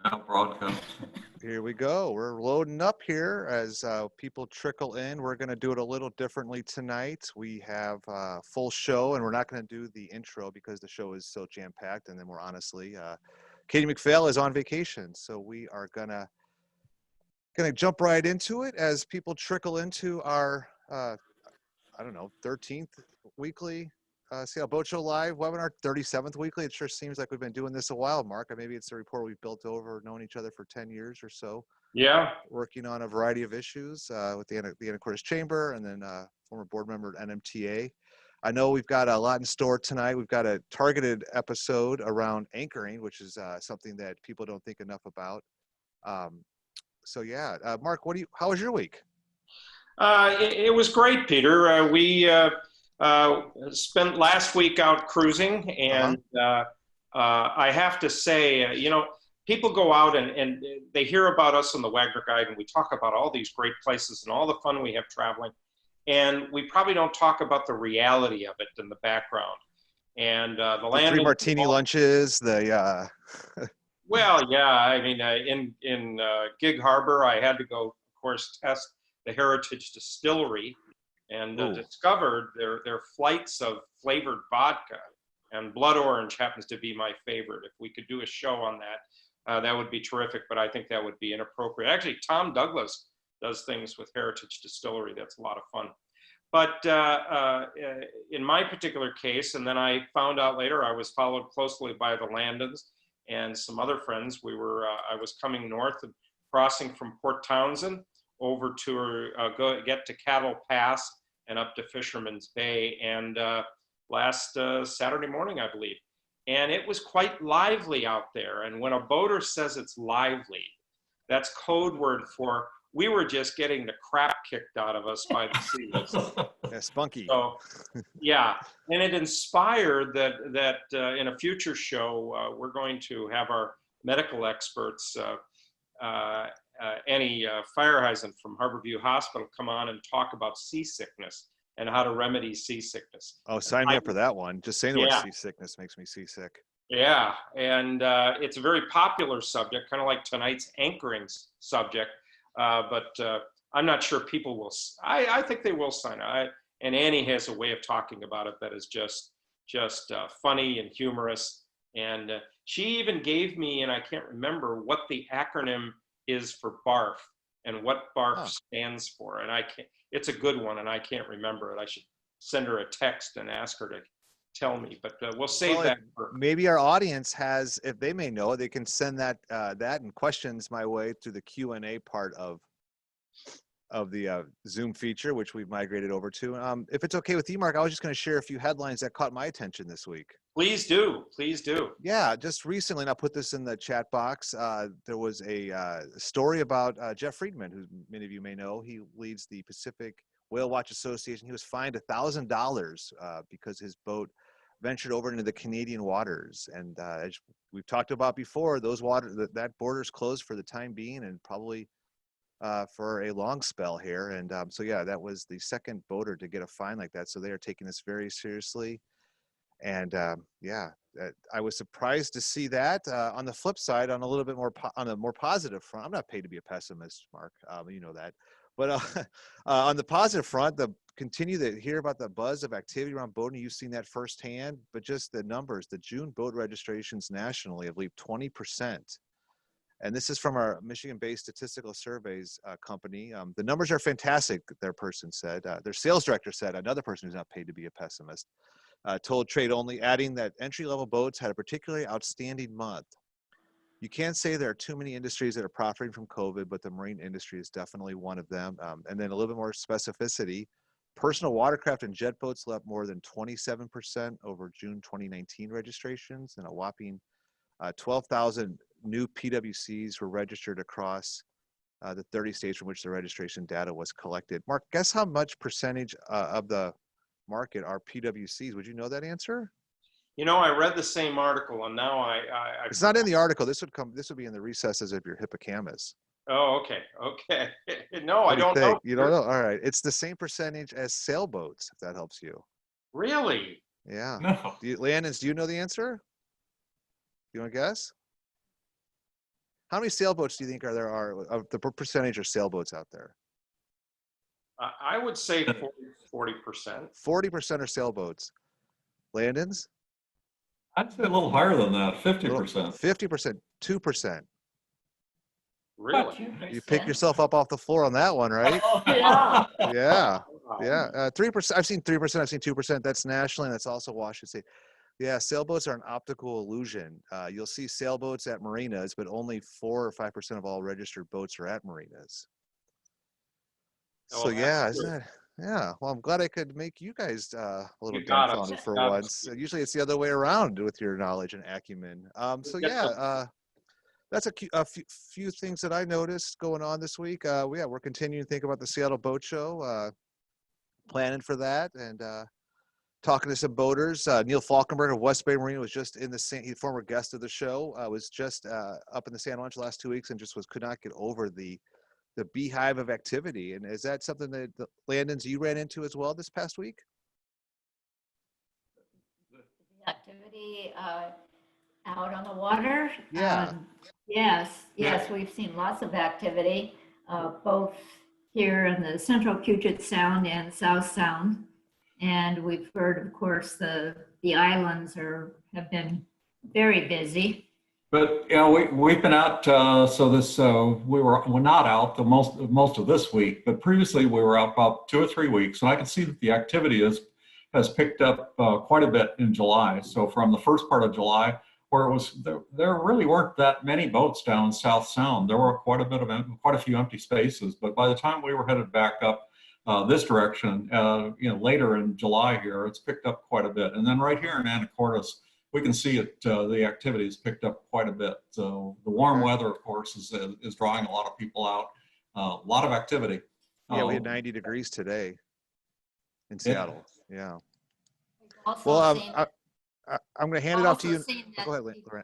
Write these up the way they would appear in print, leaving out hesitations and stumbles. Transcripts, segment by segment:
Now broadcast. Here we go. We're loading up here as people trickle in. We're going to do it a little differently tonight. We have a full show, and we're not going to do the intro because the show is so jam-packed. And then more honestly, Katie McPhail is on vacation, so we are gonna jump right into it as people trickle into our I don't know 13th weekly Seattle Boat Show Live webinar, 37th weekly. It sure seems like we've been doing this a while, Mark. Maybe it's the rapport we've built over knowing each other for 10 years or so. Yeah. Working on a variety of issues with the Anchorages Chamber and then former board member at NMTA. I know we've got a lot in store tonight. We've got a targeted episode around anchoring, which is something that people don't think enough about. So yeah, Mark, how was your week? It was great, Peter. We spent last week out cruising, and I have to say, people go out and they hear about us on the Wagner Guide, and we talk about all these great places and all the fun we have traveling, and we probably don't talk about the reality of it in the background. And the land 3 martini lunches, Well, yeah, I mean, in Gig Harbor, I had to go, of course, test the Heritage Distillery, and discovered their flights of flavored vodka, and blood orange happens to be my favorite. If we could do a show on that, that would be terrific, but I think that would be inappropriate. Actually, Tom Douglas does things with Heritage Distillery. That's a lot of fun. But in my particular case, and then I found out later, I was followed closely by the Landons and some other friends. I was coming north and crossing from Port Townsend over to get to Cattle Pass and up to Fisherman's Bay, and last Saturday morning, I believe. And it was quite lively out there. And when a boater says it's lively, that's code word for we were just getting the crap kicked out of us by the seals. Yeah, spunky. So, yeah, and it inspired that in a future show, we're going to have our medical experts, Annie Fireheisen from Harborview Hospital, come on and talk about seasickness and how to remedy seasickness. Oh, sign me up for that one. Just saying the word seasickness makes me seasick. Yeah, and it's a very popular subject, kind of like tonight's anchoring subject. But I'm not sure people will. I think they will sign up. And Annie has a way of talking about it that is just funny and humorous. And she even gave me, and I can't remember what the acronym is for BARF and what BARF stands for. And it's a good one, and I can't remember it. I should send her a text and ask her to tell me, but we'll save that for maybe our audience has, if they may know, they can send that and questions my way through the Q&A part of the Zoom feature, which we've migrated over to. If it's okay with you, Mark, I was just going to share a few headlines that caught my attention this week. Please do. Yeah, just recently, and I'll put this in the chat box, there was a story about Jeff Friedman, who many of you may know. He leads the Pacific Whale Watch Association. He was fined $1,000 because his boat ventured over into the Canadian waters. And as we've talked about before, those that border's closed for the time being, and probably for a long spell here. And so yeah, that was the second boater to get a fine like that. So they are taking this very seriously. And yeah, I was surprised to see that. On the flip side, on a little bit more on a more positive front, I'm not paid to be a pessimist, Mark. You know that. But on the positive front, continue to hear about the buzz of activity around boating. You've seen that firsthand, but just the numbers, the June boat registrations nationally have leaped 20%. And this is from our Michigan-based statistical surveys company. The numbers are fantastic, their person said. Their sales director said, another person who's not paid to be a pessimist, told Trade Only, adding that entry-level boats had a particularly outstanding month. You can't say there are too many industries that are profiting from COVID, but the marine industry is definitely one of them. And then a little bit more specificity, personal watercraft and jet boats leapt more than 27% over June 2019 registrations, and a whopping 12,000 new PWCs were registered across the 30 states from which the registration data was collected. Mark, guess how much percentage of the market are PWCs? Would you know that answer? You know, I read the same article, and now I it's not in the article. This would be in the recesses of your hippocampus. Oh, okay. No, I don't know. You don't know? All right. It's the same percentage as sailboats, if that helps you. Really? Yeah. No. Landons, do you know the answer? You want to guess? How many sailboats do you think are of the percentage of sailboats out there? I would say 40%. 40% are sailboats. Landon's? I'd say a little higher than that, 50%. 50%, 2%. Really? You pick yourself up off the floor on that one, right? Oh, yeah. Yeah, Wow. yeah. 3%. I've seen 3%. I've seen 2%. That's nationally. And that's also Washington State. Yeah, sailboats are an optical illusion. You'll see sailboats at marinas, but only 4 or 5% of all registered boats are at marinas. Oh, So well, yeah, that's isn't good. that? Yeah. Well, I'm glad I could make you guys a little You got us. dumbfounded for Got us. once. Usually it's the other way around with your knowledge and acumen. So yeah, that's a few things that I noticed going on this week. Yeah, we're continuing to think about the Seattle Boat Show, planning for that, and talking to some boaters. Neil Falkenberg of West Bay Marine was just in the former guest of the show. Was just up in the San Juan the last 2 weeks and just could not get over the beehive of activity. And is that something that the Landons you ran into as well this past week? The activity out on the water. Yeah. Yes, we've seen lots of activity, both here in the Central Puget Sound and South Sound. And we've heard, of course, the islands have been very busy. But you know, we've been out. So this we're not out the most of this week, but previously we were out about 2 or 3 weeks, and I can see that the activity has picked up quite a bit in July. So from the first part of July, where it was there really weren't that many boats down in South Sound. There were quite a few empty spaces. But by the time we were headed back up this direction, later in July here, it's picked up quite a bit. And then right here in Anacortes, we can see it. The activity has picked up quite a bit. So the warm weather, of course, is drawing a lot of people out. A lot of activity. Yeah, we had 90 degrees today in Seattle. Yeah. I'm going to hand it off to you. Go ahead,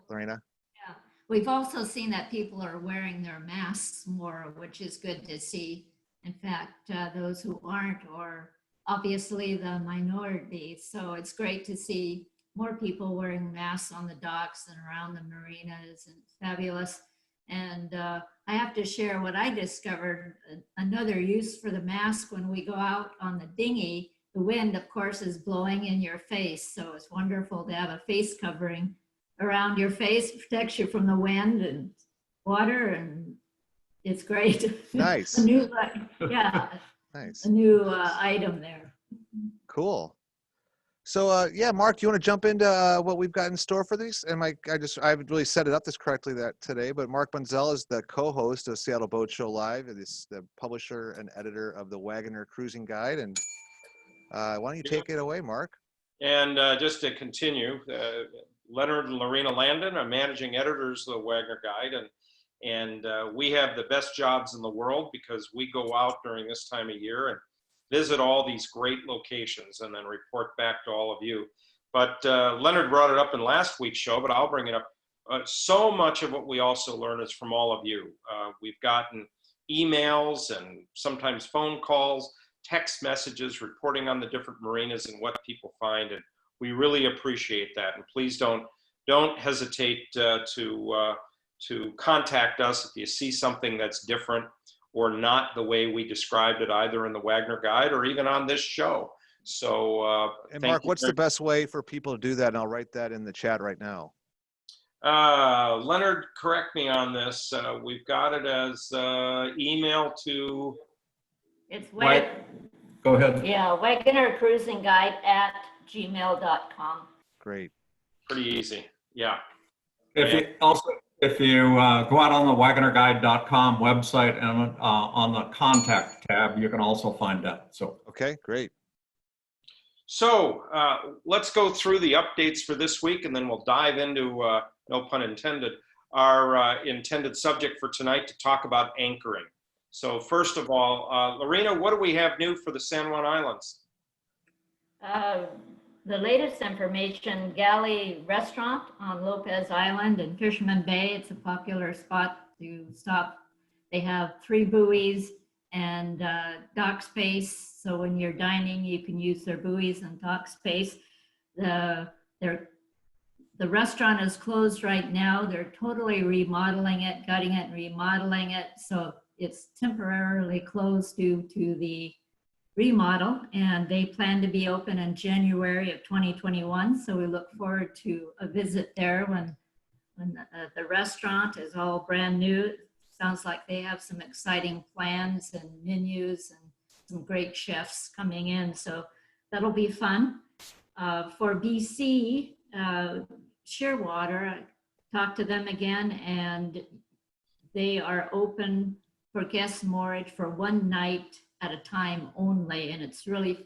Lorena. Yeah, we've also seen that people are wearing their masks more, which is good to see. In fact, those who aren't are obviously the minority. So it's great to see more people wearing masks on the docks and around the marinas, and fabulous. And I have to share what I discovered, another use for the mask when we go out on the dinghy. The wind, of course, is blowing in your face. So it's wonderful to have a face covering around your face, protects you from the wind and water, and it's great. Nice. Nice. A new item there. Cool. So yeah, Mark, you want to jump into what we've got in store for these? And I haven't really set it up this correctly today, but Mark Bunzel is the co-host of Seattle Boat Show Live. It is the publisher and editor of the Wagoner Cruising Guide. And why don't you take it away, Mark? And just to continue, Leonard and Lorena Landon are managing editors of the Wagoner Guide, and we have the best jobs in the world because we go out during this time of year and visit all these great locations and then report back to all of you. But Leonard brought it up in last week's show, but I'll bring it up. So much of what we also learn is from all of you. We've gotten emails and sometimes phone calls, text messages reporting on the different marinas and what people find, and we really appreciate that. And please don't hesitate to contact us if you see something that's different or not the way we described it, either in the Wagoner Guide or even on this show. So, and Mark, what's the best way for people to do that? And I'll write that in the chat right now. Leonard, correct me on this. We've got it as email to. It's Go ahead. Yeah, wagonercruisingguide@gmail.com. Great. Pretty easy. Yeah. If you go out on the wagonerguide.com website and on the contact tab, you can also find that. So okay, great. So let's go through the updates for this week, and then we'll dive into, no pun intended, our intended subject for tonight to talk about anchoring. So first of all, Lorena, what do we have new for the San Juan Islands? The latest information, Galley Restaurant on Lopez Island in Fisherman Bay. It's a popular spot to stop. They have 3 buoys and dock space. So when you're dining, you can use their buoys and dock space. They're The restaurant is closed right now. They're totally remodeling it, gutting it, and remodeling it. So it's temporarily closed due to the remodel, and they plan to be open in January of 2021. So we look forward to a visit there when the restaurant is all brand new. Sounds like they have some exciting plans and menus and some great chefs coming in. So that'll be fun. For BC, Shearwater, I talked to them again, and they are open for guest moorage for one night at a time only. And it's really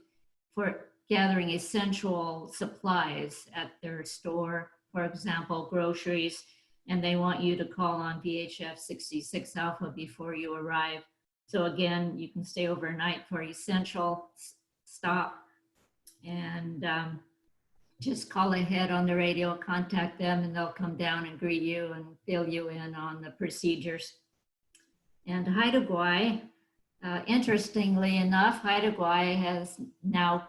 for gathering essential supplies at their store, for example, groceries. And they want you to call on VHF 66 Alpha before you arrive. So again, you can stay overnight for essential stop, and just call ahead on the radio, contact them, and they'll come down and greet you and fill you in on the procedures. And Haida Gwaii, interestingly enough, Haida Gwaii has now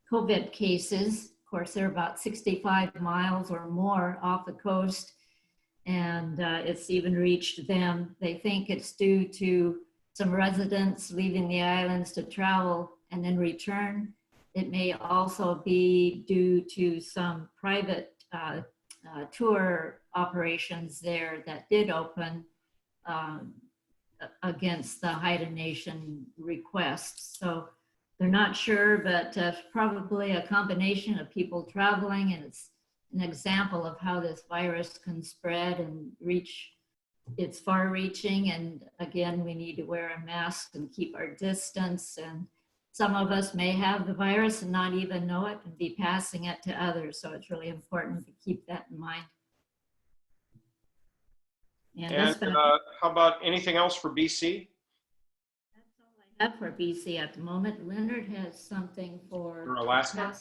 COVID cases. Of course, they're about 65 miles or more off the coast, and it's even reached them. They think it's due to some residents leaving the islands to travel and then return. It may also be due to some private tour operations there that did open against the Haida Nation requests. So they're not sure, but probably a combination of people traveling, and it's an example of how this virus can spread and reach. It's far-reaching, and again, we need to wear a mask and keep our distance. And some of us may have the virus and not even know it and be passing it to others. So it's really important to keep that in mind. And how about anything else for BC? That's all I have for BC at the moment. Leonard has something for Alaska.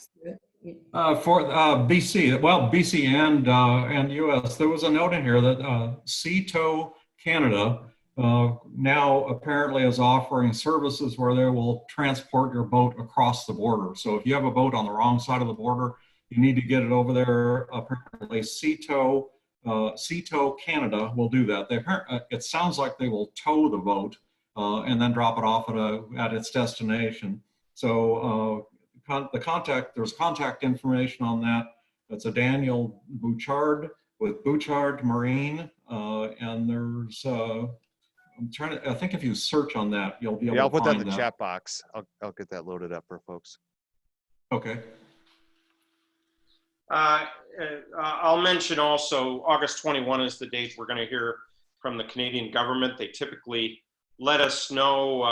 For BC, well, BC and US, there was a note in here that Sea-Tow Canada now apparently is offering services where they will transport your boat across the border. So if you have a boat on the wrong side of the border, you need to get it over there. Apparently Sea-Tow Canada will do that. It sounds like they will tow the boat and then drop it off at its destination. So there's contact information on that. It's a Daniel Bouchard with Bouchard Marine, and there's I think if you search on that, you'll be able to find that. I'll put that in the chat box. I'll get that loaded up for folks. Okay. I'll mention also August 21 is the date we're going to hear from the Canadian government. They typically let us know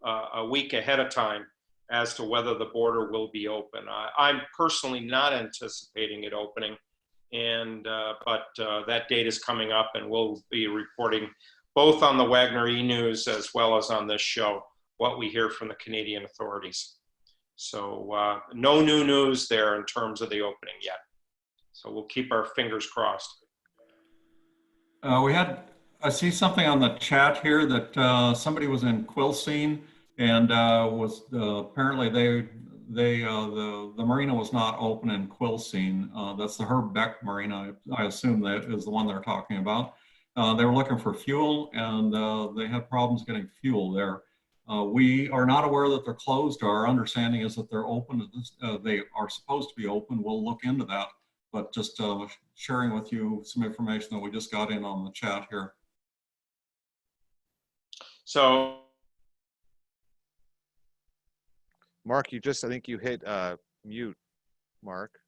a week ahead of time as to whether the border will be open. I'm personally not anticipating it opening, but that date is coming up, and we'll be reporting both on the Wagner E-News as well as on this show what we hear from the Canadian authorities. So no new news there in terms of the opening yet. So we'll keep our fingers crossed. I see something on the chat here that somebody was in Quilcene and was apparently the marina was not open in Quilcene. That's the Herb Beck Marina. I assume that is the one they're talking about. They were looking for fuel, and they had problems getting fuel there. We are not aware that they're closed. Our understanding is that they're open. They are supposed to be open. We'll look into that, but just sharing with you some information that we just got in on the chat here. So, Mark, I think you hit mute, Mark.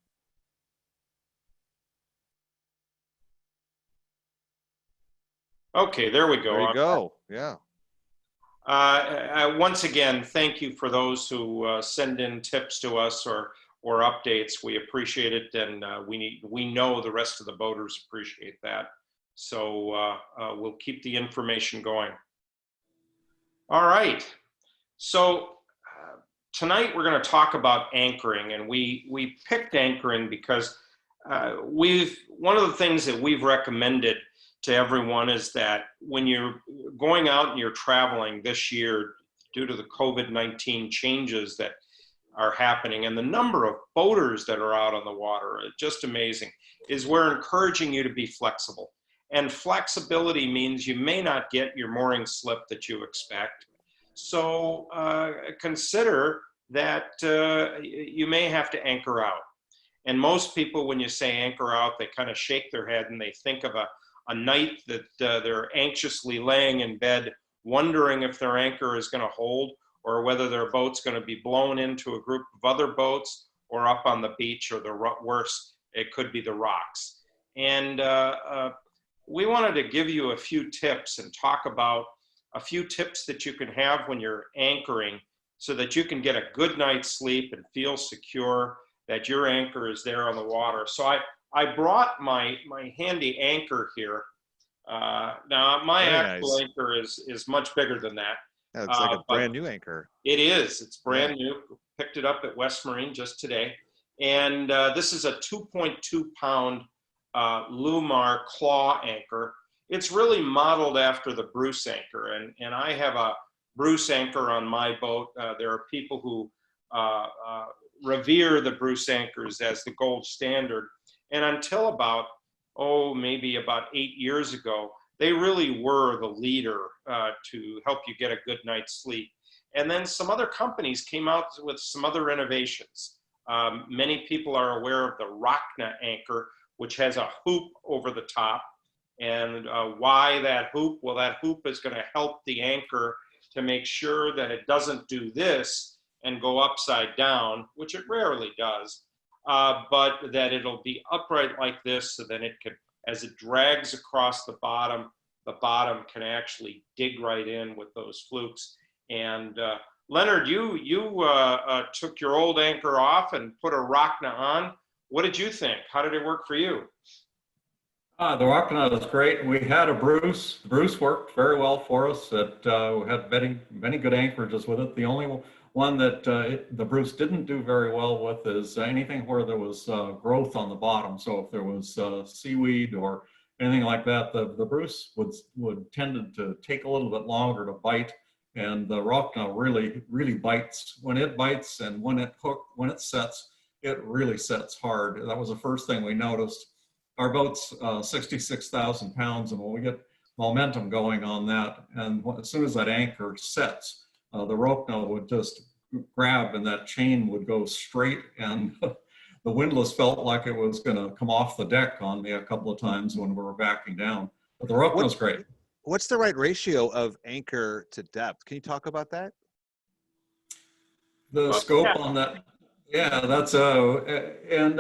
okay, there we go. There you go, yeah. Once again, thank you for those who send in tips to us or updates. We appreciate it, and we know the rest of the boaters appreciate that. So we'll keep the information going. All right. So tonight we're going to talk about anchoring, and we picked anchoring because one of the things that we've recommended to everyone is that when you're going out and you're traveling this year, due to the COVID-19 changes that are happening, and the number of boaters that are out on the water, just amazing, is we're encouraging you to be flexible. And flexibility means you may not get your mooring slip that you expect. So consider that you may have to anchor out. And most people, when you say anchor out, they kind of shake their head and they think of a night that they're anxiously laying in bed, wondering if their anchor is going to hold, or whether their boat's going to be blown into a group of other boats, or up on the beach, or the worse, it could be the rocks. And we wanted to give you a few tips and talk about a few tips that you can have when you're anchoring so that you can get a good night's sleep and feel secure that your anchor is there on the water. So I brought my handy anchor here. Now my Very actual nice. anchor is much bigger than that. Yeah, it's like a brand new anchor. It is. It's brand new. Picked it up at West Marine just today. And this is a 2.2 pound Lumar claw anchor. It's really modeled after the Bruce anchor. And I have a Bruce anchor on my boat. There are people who revere the Bruce anchors as the gold standard. And until about, maybe about 8 years ago, they really were the leader to help you get a good night's sleep. And then some other companies came out with some other innovations. Many people are aware of the Rockna anchor, which has a hoop over the top. And why that hoop? Well, that hoop is going to help the anchor to make sure that it doesn't do this and go upside down, which it rarely does, but that it'll be upright like this, so that it can, as it drags across the bottom can actually dig right in with those flukes. And Leonard, you took your old anchor off and put a Rockna on. What did you think? How did it work for you? The Rockna was great. We had a Bruce. The Bruce worked very well for us. We had many good anchorages with it. The only one that the Bruce didn't do very well with is anything where there was growth on the bottom. So if there was seaweed or anything like that, the Bruce would tend to take a little bit longer to bite. And the Rockna really bites. When it bites and when it sets, it really sets hard. That was the first thing we noticed. Our boat's 66,000 pounds, and when we get momentum going on that, and as soon as that anchor sets, the Rockna would just grab and that chain would go straight, and the windlass felt like it was going to come off the deck on me a couple of times when we were backing down. But the Rockna was great. What's the right ratio of anchor to depth? Can you talk about that? The scope on that. Yeah, that's and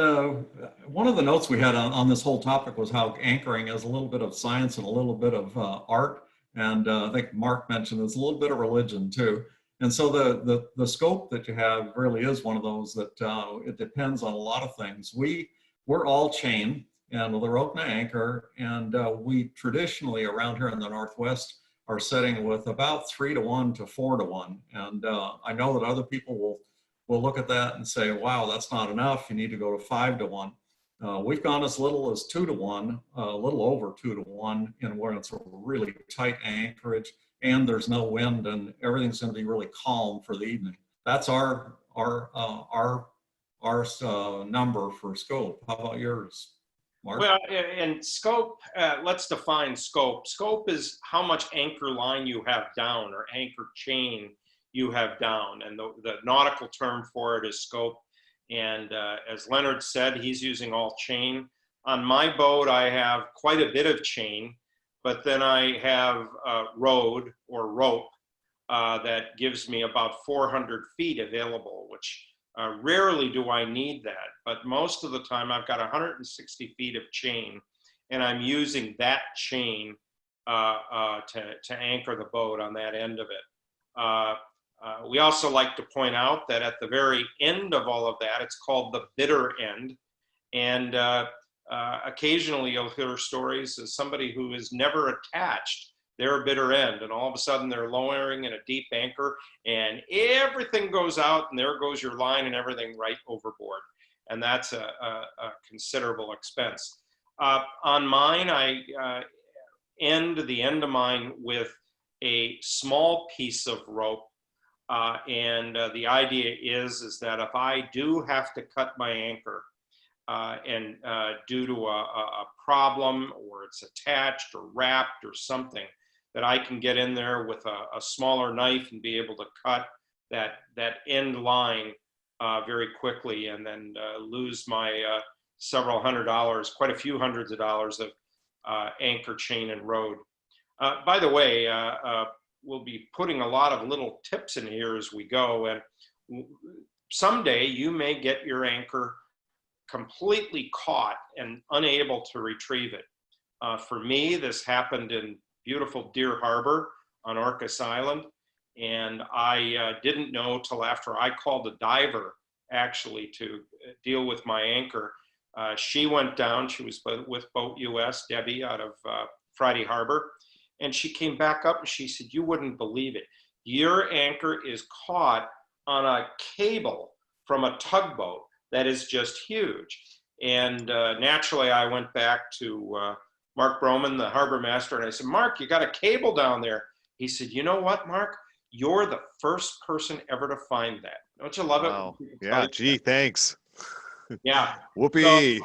one of the notes we had on this whole topic was how anchoring is a little bit of science and a little bit of art, and I think Mark mentioned there's a little bit of religion too. And so the scope that you have really is one of those that it depends on a lot of things. We're all chain and with a Rockna anchor, and we traditionally around here in the Northwest are setting with about 3-to-1 to 4-to-1, and I know that other people will look at that and say, wow, that's not enough. You need to go to 5-to-1. We've gone as little as 2-to-1, a little over 2-to-1, and where it's a really tight anchorage and there's no wind and everything's going to be really calm for the evening. That's our number for scope. How about yours, Mark? Well, and scope, let's define scope. Scope is how much anchor line you have down, or anchor chain you have down, and the nautical term for it is scope. And as Leonard said, he's using all chain. On my boat, I have quite a bit of chain, but then I have rode or rope that gives me about 400 feet available, which rarely do I need that, but most of the time I've got 160 feet of chain, and I'm using that chain to anchor the boat on that end of it. We also like to point out that at the very end of all of that, it's called the bitter end. And occasionally you'll hear stories of somebody who is never attached their bitter end, and all of a sudden they're lowering in a deep anchor and everything goes out, and there goes your line and everything right overboard. And that's a considerable expense. On mine, I end the end of mine with a small piece of rope The idea is that if I do have to cut my anchor and due to a problem, or it's attached or wrapped or something, that I can get in there with a smaller knife and be able to cut that end line very quickly, and then lose my several $100s, quite a few hundreds of dollars of anchor, chain, and rode. By the way, we'll be putting a lot of little tips in here as we go, and someday you may get your anchor completely caught and unable to retrieve it. For me, this happened in beautiful Deer Harbor on Orcas Island, and I didn't know till after I called a diver actually to deal with my anchor. She went down, she was with Boat US, Debbie, out of Friday Harbor, and she came back up and she said, "You wouldn't believe it. Your anchor is caught on a cable from a tugboat that is just huge." And naturally, I went back to Mark Broman, the harbor master, and I said, "Mark, you got a cable down there." He said, "You know what, Mark? You're the first person ever to find that. Don't you love it?" Wow. Yeah, gee, thanks. Yeah. Whoopee.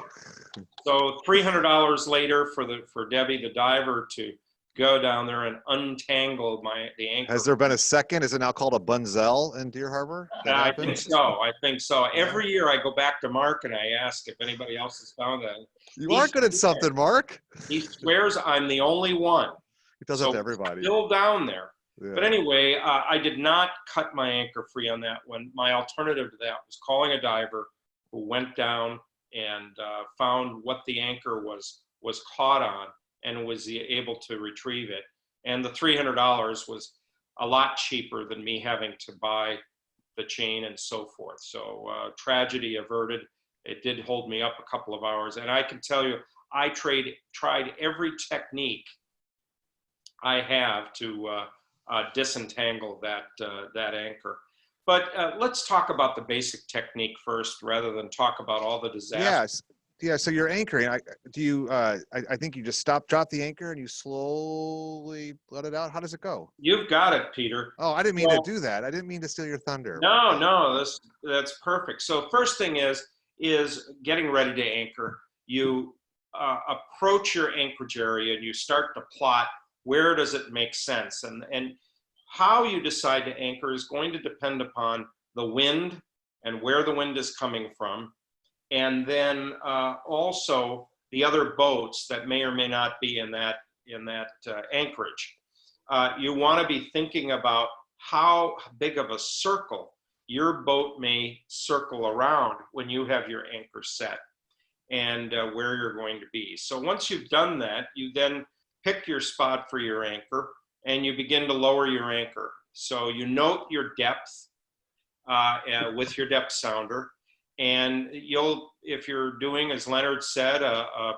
So $300 later for Debbie, the diver, to go down there and untangle the anchor. Has there been a second? Is it now called a bunzel in Deer Harbor? I think so. I think so. Every year I go back to Mark and I ask if anybody else has found that. You are good at something, Mark. He swears I'm the only one. He does that to everybody. Still down there. Yeah. But anyway, I did not cut my anchor free on that one. My alternative to that was calling a diver who went down and found what the anchor was caught on and was able to retrieve it. And the $300 was a lot cheaper than me having to buy the chain and so forth. So tragedy averted. It did hold me up a couple of hours. And I can tell you, I tried every technique I have to disentangle that anchor. But let's talk about the basic technique first, rather than talk about all the disasters. Yes. Yeah. So you're anchoring. I think you just drop the anchor and you slowly let it out. How does it go? You've got it, Peter. Oh, I didn't mean to do that. I didn't mean to steal your thunder. No, that's perfect. So first thing is getting ready to anchor. You approach your anchorage area and you start to plot where does it make sense, and how you decide to anchor is going to depend upon the wind and where the wind is coming from, and then also the other boats that may or may not be in that anchorage. You want to be thinking about how big of a circle your boat may circle around when you have your anchor set, and where you're going to be. So once you've done that, you then pick your spot for your anchor and you begin to lower your anchor. So you note your depth with your depth sounder, and if you're doing, as Leonard said, a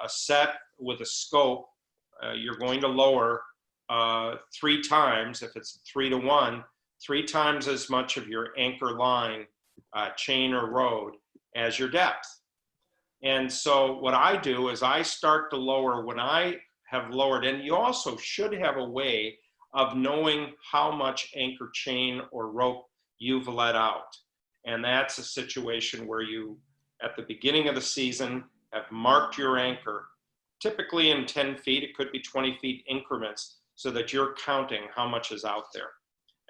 set with a scope, you're going to lower 3 times, if it's 3-to-1, 3 times as much of your anchor line, chain or rode, as your depth. And so what I do is I start to lower when I have lowered, and you also should have a way of knowing how much anchor, chain, or rope you've let out. And that's a situation where you, at the beginning of the season, have marked your anchor, typically in 10 feet, it could be 20 feet increments, so that you're counting how much is out there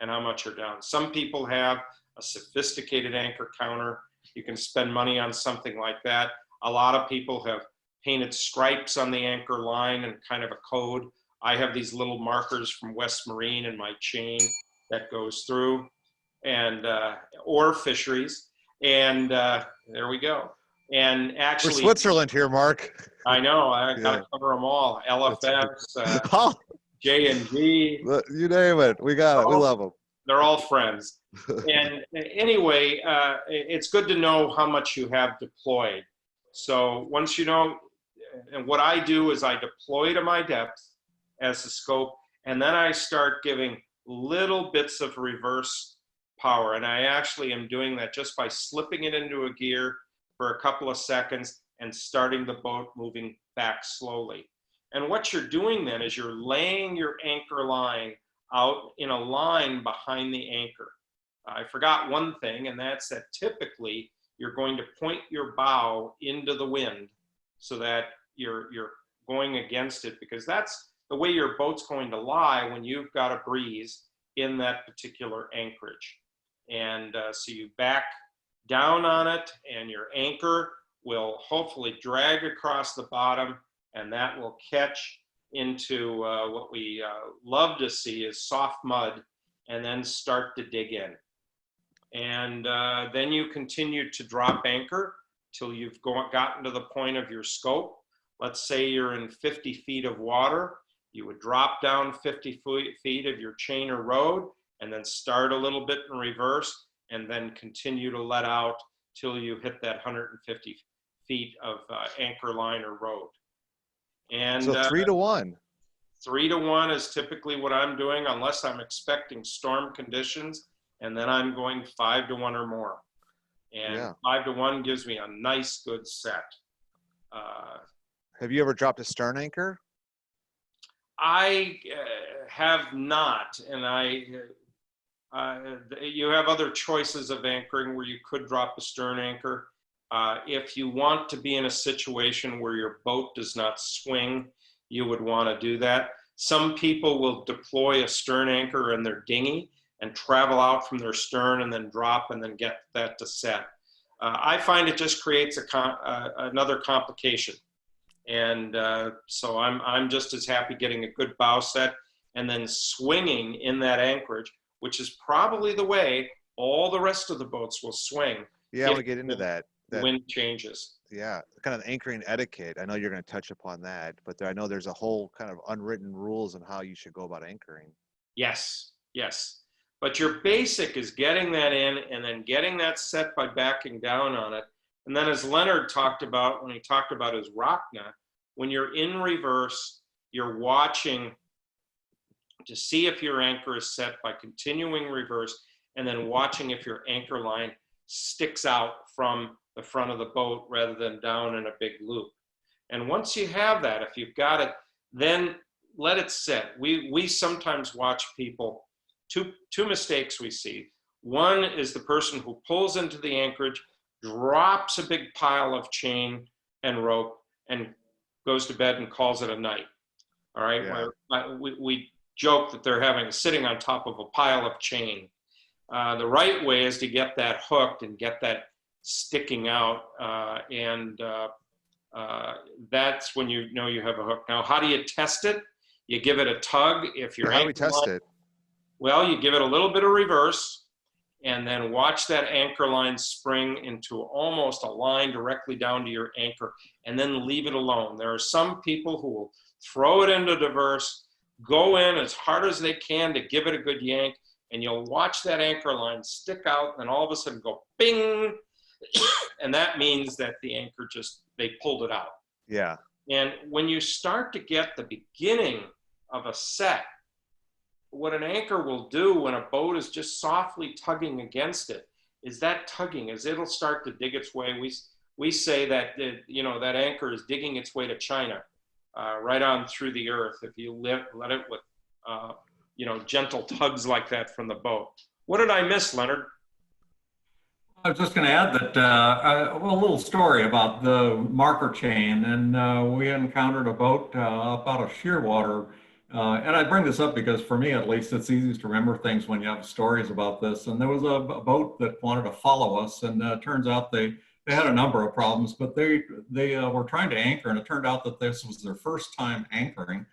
and how much are down. Some people have a sophisticated anchor counter. You can spend money on something like that. A lot of people have painted stripes on the anchor line and kind of a code. I have these little markers from West Marine in my chain that goes through, and or fisheries, and there we go. And actually, we're Switzerland here, Mark. I know, I gotta cover them all. LFS, J&G, you name it, we got it. We love them. They're all friends. And anyway, it's good to know how much you have deployed. So once you know, and what I do is I deploy to my depth as the scope, and then I start giving little bits of reverse power. And I actually am doing that just by slipping it into a gear for a couple of seconds and starting the boat moving back slowly. And what you're doing then is you're laying your anchor line out in a line behind the anchor. I forgot one thing, and that's that typically you're going to point your bow into the wind so that you're going against it, because that's the way your boat's going to lie when you've got a breeze in that particular anchorage. And so you back down on it, and your anchor will hopefully drag across the bottom, and that will catch into what we love to see is soft mud, and then start to dig in. And then you continue to drop anchor till you've gotten to the point of your scope. Let's say you're in 50 feet of water. You would drop down 50 feet of your chain or rode, and then start a little bit in reverse, and then continue to let out till you hit that 150 feet of anchor line or rode. And so 3 to 1. 3 to 1 is typically what I'm doing, unless I'm expecting storm conditions, and then I'm going 5 to 1 or more. And 5 to 1 gives me a nice, good set. Have you ever dropped a stern anchor? I have not, and you have other choices of anchoring where you could drop a stern anchor. If you want to be in a situation where your boat does not swing, you would want to do that. Some people will deploy a stern anchor in their dinghy and travel out from their stern and then drop and then get that to set. I find it just creates another complication. And so I'm just as happy getting a good bow set and then swinging in that anchorage, which is probably the way all the rest of the boats will swing. Yeah, I want to get into that. Wind changes. Yeah, kind of anchoring etiquette. I know you're going to touch upon that, but I know there's a whole kind of unwritten rules on how you should go about anchoring. Yes, yes. But your basic is getting that in and then getting that set by backing down on it. And then as Leonard talked about when he talked about his Rockna, when you're in reverse, you're watching to see if your anchor is set by continuing reverse and then watching if your anchor line sticks out from the front of the boat rather than down in a big loop. And once you have that, if you've got it, then let it set. We sometimes watch people, two mistakes we see. One is the person who pulls into the anchorage, drops a big pile of chain and rope, and goes to bed and calls it a night. All right, yeah. We joke that they're sitting on top of a pile of chain. The right way is to get that hooked and get that sticking out, and that's when you know you have a hook. Now, how do you test it? You give it a tug. If you're how do we test it? Well, you give it a little bit of reverse, and then watch that anchor line spring into almost a line directly down to your anchor, and then leave it alone. There are some people who will throw it into reverse, go in as hard as they can to give it a good yank, and you'll watch that anchor line stick out and all of a sudden go bing, and that means that the anchor they pulled it out. Yeah. And when you start to get the beginning of a set, what an anchor will do when a boat is just softly tugging against it is that tugging is it'll start to dig its way. We say that that anchor is digging its way to China, right on through the earth if you let it with gentle tugs like that from the boat. What did I miss, Leonard? I was just going to add that a little story about the marker chain, and we encountered a boat up out of Shearwater. And I bring this up because for me, at least, it's easiest to remember things when you have stories about this. And there was a boat that wanted to follow us, and it turns out they had a number of problems, but they were trying to anchor, and it turned out that this was their first time anchoring.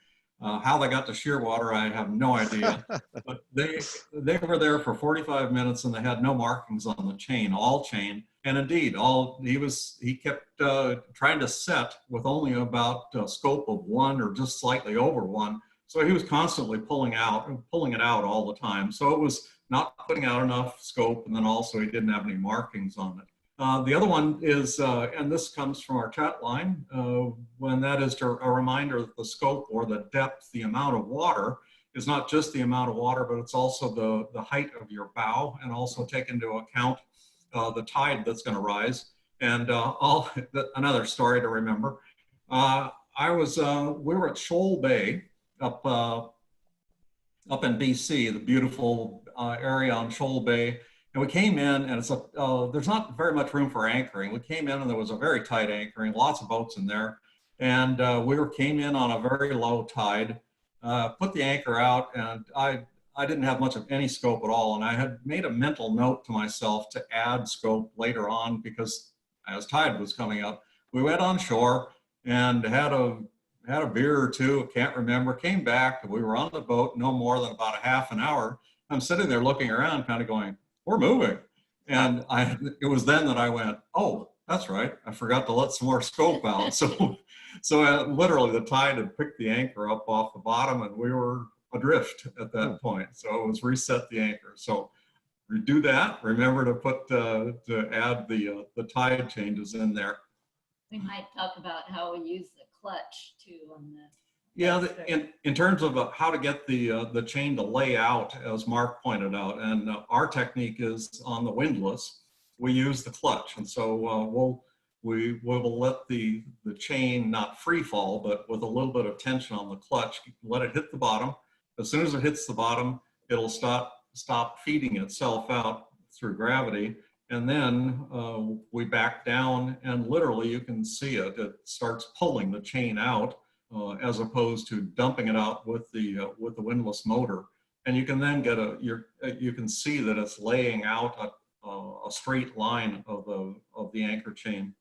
How they got to Shearwater, I have no idea. But they were there for 45 minutes, and they had no markings on the chain, all chain. And indeed, he kept trying to set with only about a scope of 1 or just slightly over 1. So he was constantly pulling it out all the time. So it was not putting out enough scope, and then also he didn't have any markings on it. The other one is, and this comes from our chat line, when that is a reminder that the scope or the depth, the amount of water is not just the amount of water, but it's also the height of your bow, and also take into account the tide that's going to rise. And another story to remember. We were at Shoal Bay up up in BC, the beautiful area on Shoal Bay. And we came in, and there's not very much room for anchoring. We came in, and there was a very tight anchoring, lots of boats in there. And came in on a very low tide, put the anchor out, and I didn't have much of any scope at all. And I had made a mental note to myself to add scope later on, because as tide was coming up, we went on shore and had a beer or two, can't remember, came back. We were on the boat no more than about a half an hour. I'm sitting there looking around, kind of going, we're moving. And it was then that I went, oh, that's right, I forgot to let some more scope out. So literally the tide had picked the anchor up off the bottom, and we were adrift at that point. So it was reset the anchor. So do that. Remember to put to add the tide changes in there. We might talk about how we use the clutch too on the. Yeah, in terms of how to get the chain to lay out, as Mark pointed out, and our technique is on the windlass, we use the clutch, and so we will let the chain not free fall, but with a little bit of tension on the clutch, let it hit the bottom. As soon as it hits the bottom, it'll stop feeding itself out through gravity, and then we back down, and literally you can see it starts pulling the chain out. As opposed to dumping it out with the windlass motor, and you can then get you can see that it's laying out a straight line of the anchor chain.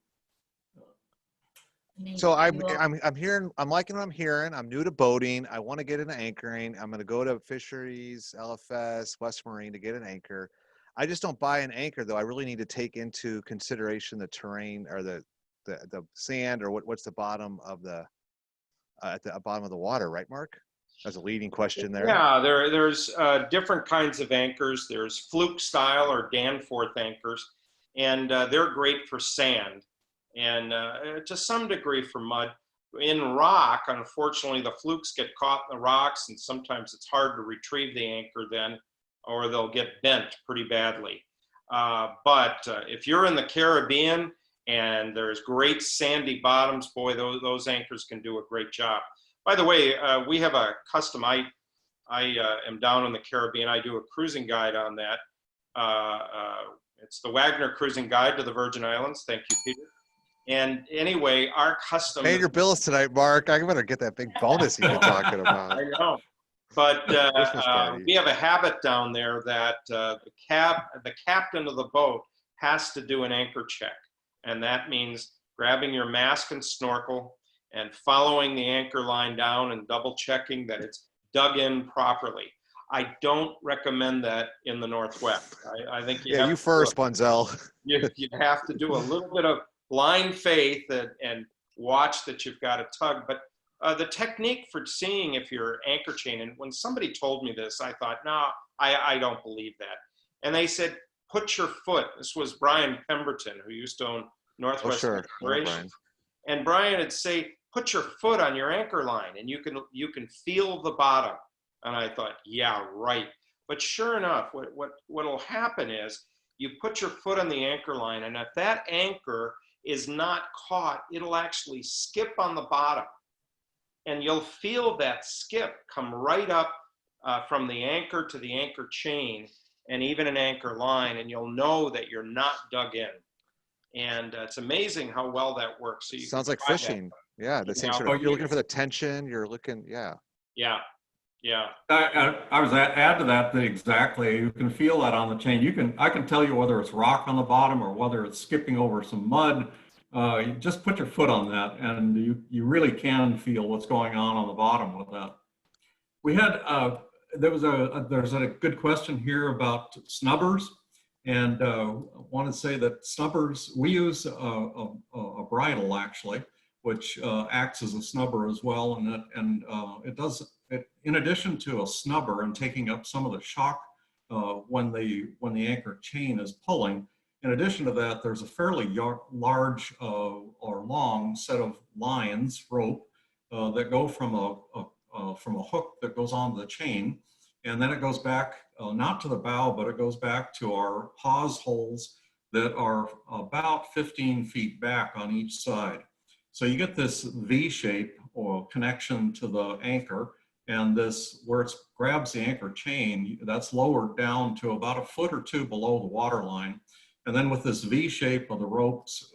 So I'm liking what I'm hearing. I'm new to boating. I want to get into anchoring. I'm going to go to Fisheries, LFS, West Marine to get an anchor. I just don't buy an anchor though. I really need to take into consideration the terrain or the sand, or what's the bottom of the at the bottom of the water, right, Mark? That's a leading question there. Yeah, there's different kinds of anchors. There's fluke style or Danforth anchors, and they're great for sand, and to some degree for mud. In rock, unfortunately, the flukes get caught in the rocks, and sometimes it's hard to retrieve the anchor then, or they'll get bent pretty badly. But if you're in the Caribbean, and there's great sandy bottoms, boy, those anchors can do a great job. By the way, we have a custom, I am down in the Caribbean, I do a cruising guide on that. It's the Wagner Cruising Guide to the Virgin Islands. Thank you, Peter. And anyway, our custom— Pay your bills tonight, Mark. I better get that big bonus you've been talking about. I know. But we have a habit down there that the captain of the boat has to do an anchor check. And that means grabbing your mask and snorkel and following the anchor line down and double checking that it's dug in properly. I don't recommend that in the Northwest. I think you first, Bunzel. You have to do a little bit of blind faith and watch that you've got a tug. But the technique for seeing if your anchor chain, and when somebody told me this, I thought, no, I don't believe that. And they said, put your foot. This was Brian Pemberton, who used to own Northwest Exploration. And Brian would say, put your foot on your anchor line and you can feel the bottom. And I thought, yeah, right. But sure enough, what'll happen is you put your foot on the anchor line, and if that anchor is not caught, it'll actually skip on the bottom. And you'll feel that skip come right up from the anchor to the anchor chain, and even an anchor line, and you'll know that you're not dug in. And it's amazing how well that works. So sounds like fishing. Yeah, the same sort of. You're looking for the tension. You're looking. Yeah. Yeah. Yeah. I was add to that exactly. You can feel that on the chain. I can tell you whether it's rock on the bottom or whether it's skipping over some mud. You just put your foot on that, and you really can feel what's going on the bottom with that. We had there's a good question here about snubbers, and want to say that snubbers, we use a bridle actually, which acts as a snubber as well, and it does it in addition to a snubber and taking up some of the shock when the anchor chain is pulling. In addition to that, there's a fairly large or long set of lines, rope, that go from a hook that goes onto the chain, and then it goes back not to the bow, but it goes back to our pause holes that are about 15 feet back on each side. So you get this V shape or connection to the anchor, And this, where it grabs the anchor chain, that's lowered down to about a foot or two below the water line. And then with this V shape of the ropes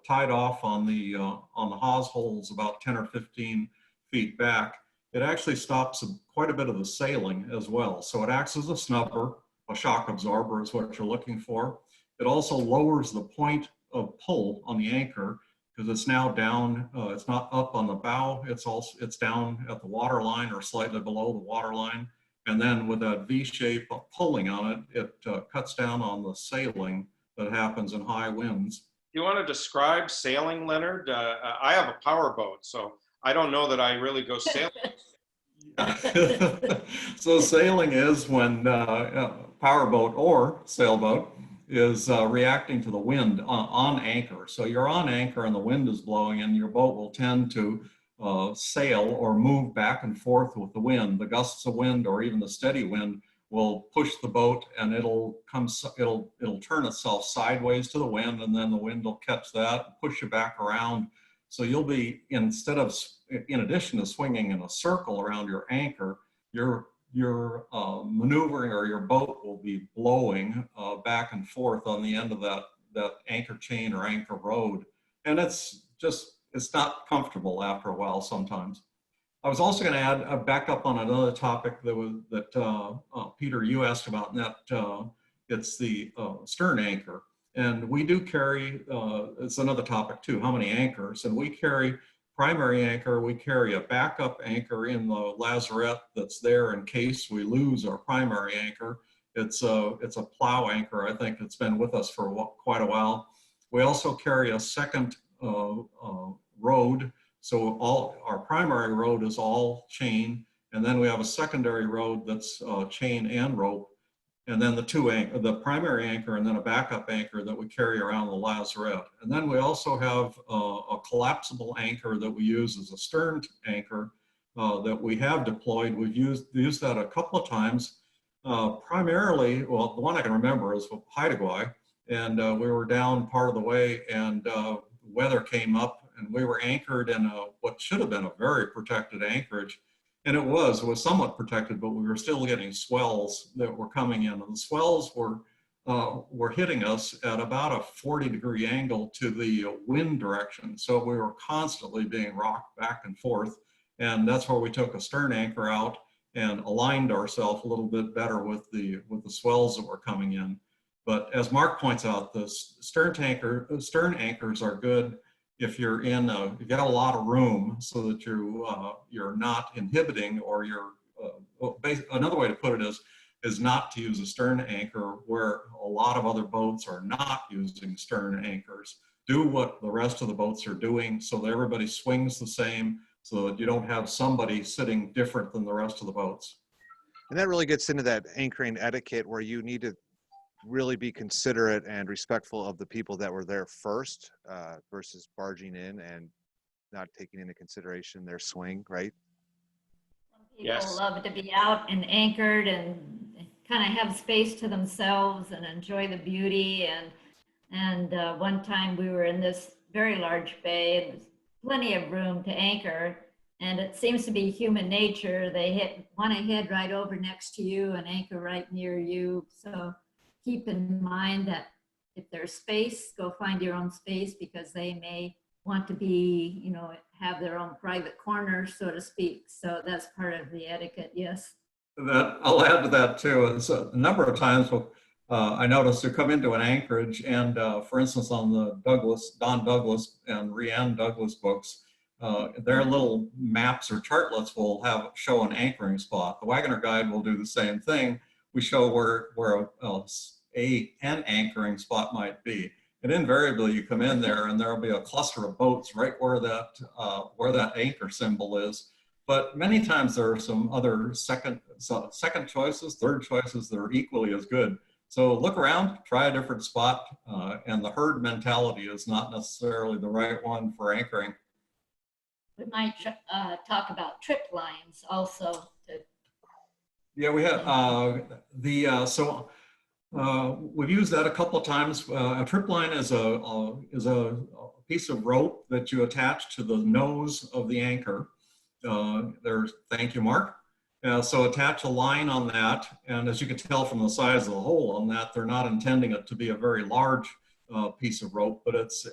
tied off on the hawse holes about 10 or 15 feet back, it actually stops quite a bit of the sailing as well. So it acts as a snubber, a shock absorber is what you're looking for. It also lowers the point of pull on the anchor because it's now down, it's not up on the bow, it's down at the water line or slightly below the water line. And then with that V shape pulling on it, it cuts down on the sailing that happens in high winds. You want to describe sailing, Leonard? I have a power boat, so I don't know that I really go sailing. So sailing is when powerboat or sailboat is reacting to the wind on anchor. So you're on anchor and the wind is blowing and your boat will tend to sail or move back and forth with the wind. The gusts of wind or even the steady wind will push the boat and it'll turn itself sideways to the wind, and then the wind will catch that, push you back around. So you'll be, in addition to swinging in a circle around your anchor, your maneuvering, or your boat will be blowing back and forth on the end of that anchor chain or anchor rod. And it's not comfortable after a while sometimes. I was also going to add back up on another topic that Peter, you asked about, and that it's the stern anchor. And we do carry, it's another topic too, how many anchors? And we carry primary anchor, we carry a backup anchor in the lazarette that's there in case we lose our primary anchor. It's a plow anchor. I think it's been with us for quite a while. We also carry a second rod. So our primary rod is all chain, and then we have a secondary rod that's chain and rope, and then the primary anchor and then a backup anchor that we carry around the lazarette. And then we also have a collapsible anchor that we use as a stern anchor that we have deployed. We've used that a couple of times. Primarily, well, the one I can remember is with Haida, and we were down part of the way, and weather came up, and we were anchored in what should have been a very protected anchorage. And it was somewhat protected, but we were still getting swells that were coming in. And the swells were hitting us at about a 40-degree angle to the wind direction. So we were constantly being rocked back and forth. And that's where we took a stern anchor out and aligned ourselves a little bit better with the swells that were coming in. But as Mark points out, the stern anchors are good if you've got a lot of room, so that you're not inhibiting, or another way to put it is not to use a stern anchor where a lot of other boats are not using stern anchors. Do what the rest of the boats are doing so that everybody swings the same, so that you don't have somebody sitting different than the rest of the boats. And that really gets into that anchoring etiquette where you need to really be considerate and respectful of the people that were there first versus barging in and not taking into consideration their swing, right? Some people Yes. love to be out and anchored and kind of have space to themselves and enjoy the beauty. And one time we were in this very large bay, and there's plenty of room to anchor. And it seems to be human nature. They want to head right over next to you and anchor right near you. So keep in mind that if there's space, go find your own space, because they may want to be, have their own private corner, so to speak. So that's part of the etiquette, yes. I'll add to that too. A number of times I noticed to come into an anchorage, and for instance, on the Don Douglas and Rhiannon Douglas books, their little maps or chartlets will show an anchoring spot. The Wagoner Guide will do the same thing. We show where an anchoring spot might be. And invariably you come in there and there'll be a cluster of boats right where that anchor symbol is. But many times there are some other second choices, third choices that are equally as good. So look around, try a different spot, and the herd mentality is not necessarily the right one for anchoring. We might talk about trip lines also. Yeah, we have we've used that a couple of times. A trip line is a piece of rope that you attach to the nose of the anchor, thank you, Mark. So attach a line on that, and as you can tell from the size of the hole on that, they're not intending it to be a very large piece of rope, but it's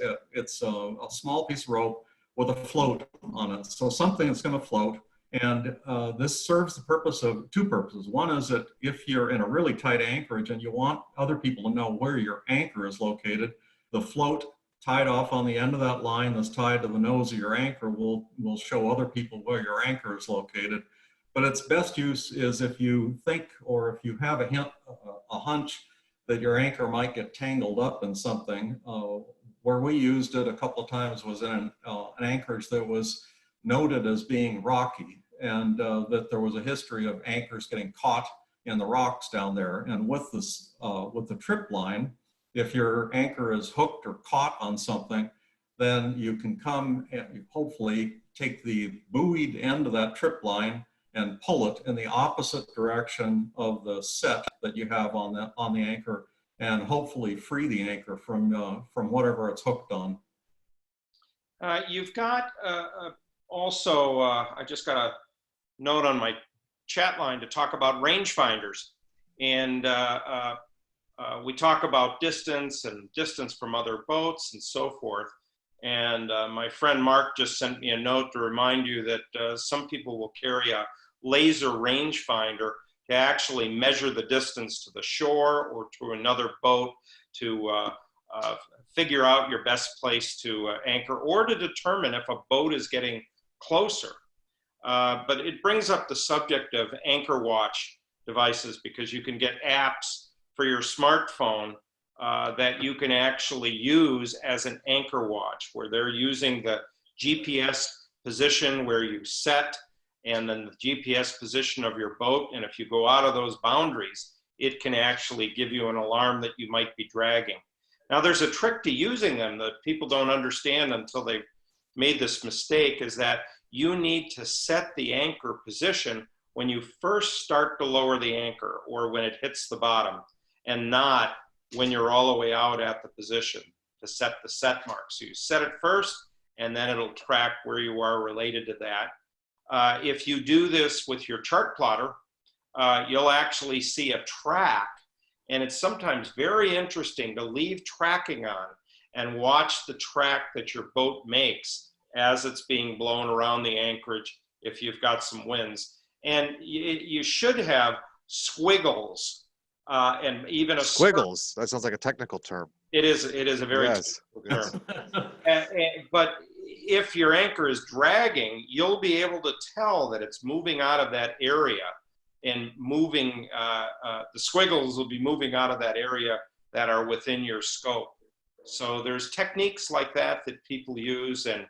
a small piece of rope with a float on it. So something that's going to float, and this serves the purpose of two purposes. One is that if you're in a really tight anchorage and you want other people to know where your anchor is located, the float tied off on the end of that line that's tied to the nose of your anchor will show other people where your anchor is located. But its best use is if you think, or if you have a hunch that your anchor might get tangled up in something. Where we used it a couple of times was in an anchorage that was noted as being rocky, and that there was a history of anchors getting caught in the rocks down there. And with this, with the trip line, if your anchor is hooked or caught on something, then you can come and hopefully take the buoyed end of that trip line and pull it in the opposite direction of the set that you have on the anchor, and hopefully free the anchor from whatever it's hooked on. You've got also, I just got a note on my chat line to talk about rangefinders. And we talk about distance and distance from other boats and so forth. And my friend Mark just sent me a note to remind you that some people will carry a laser rangefinder to actually measure the distance to the shore or to another boat to figure out your best place to anchor, or to determine if a boat is getting closer. But it brings up the subject of anchor watch devices, because you can get apps for your smartphone that you can actually use as an anchor watch, where they're using the GPS position where you set, and then the GPS position of your boat. And if you go out of those boundaries, it can actually give you an alarm that you might be dragging. Now, there's a trick to using them that people don't understand until they've made this mistake, is that you need to set the anchor position when you first start to lower the anchor, or when it hits the bottom, and not when you're all the way out at the position to set the set mark. So you set it first, and then it'll track where you are related to that. If you do this with your chart plotter, you'll actually see a track, and it's sometimes very interesting to leave tracking on and watch the track that your boat makes as it's being blown around the anchorage if you've got some winds. And you should have squiggles, and even a squiggles. That sounds like a technical term. It is a very technical term. But if your anchor is dragging, you'll be able to tell that it's moving out of that area, and moving, the squiggles will be moving out of that area that are within your scope. So there's techniques like that that people use, and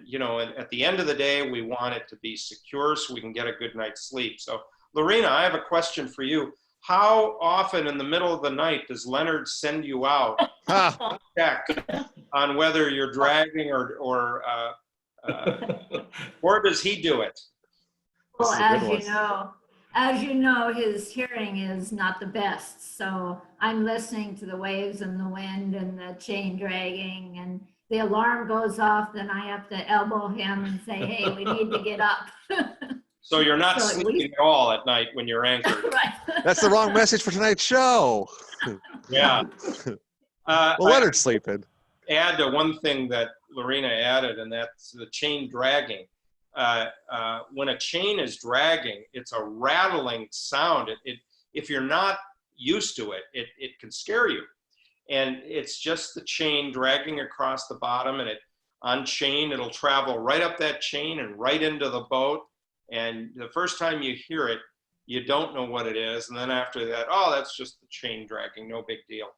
you know, at the end of the day, we want it to be secure so we can get a good night's sleep. So Lorena, I have a question for you. How often in the middle of the night does Leonard send you out to check on whether you're dragging, or does he do it? Well, as you know, his hearing is not the best. So I'm listening to the waves and the wind and the chain dragging, and the alarm goes off, then I have to elbow him and say, hey, we need to get up. So you're not sleeping at all at night when you're anchored. Right. That's the wrong message for tonight's show. Yeah. Well, Leonard's sleeping. Add to one thing that Lorena added, and that's the chain dragging. When a chain is dragging, it's a rattling sound. If you're not used to it, it can scare you. And it's just the chain dragging across the bottom, and on chain, it'll travel right up that chain and right into the boat. And the first time you hear it, you don't know what it is. And then after that, oh, that's just the chain dragging, no big deal.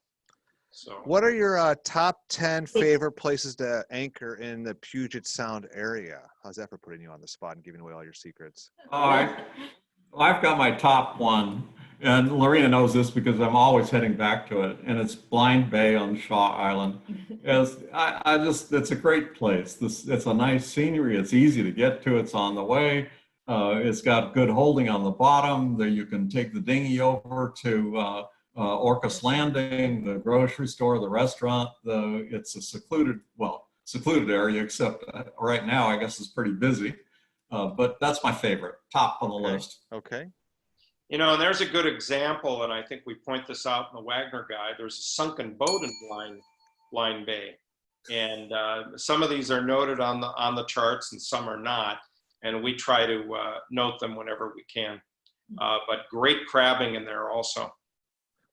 So, what are your top 10 favorite places to anchor in the Puget Sound area? How's that for putting you on the spot and giving away all your secrets? I've got my top one, and Lorena knows this because I'm always heading back to it, and it's Blind Bay on Shaw Island. It's a great place. It's a nice scenery. It's easy to get to. It's on the way. It's got good holding on the bottom. There you can take the dinghy over to Orcas Landing, the grocery store, the restaurant. It's a secluded area, except right now I guess it's pretty busy. But that's my favorite, top on the list. Okay. You know, and there's a good example, and I think we point this out in the Wagner Guide. There's a sunken boat in Blind Bay, and some of these are noted on the charts, and some are not. And we try to note them whenever we can. But great crabbing in there also.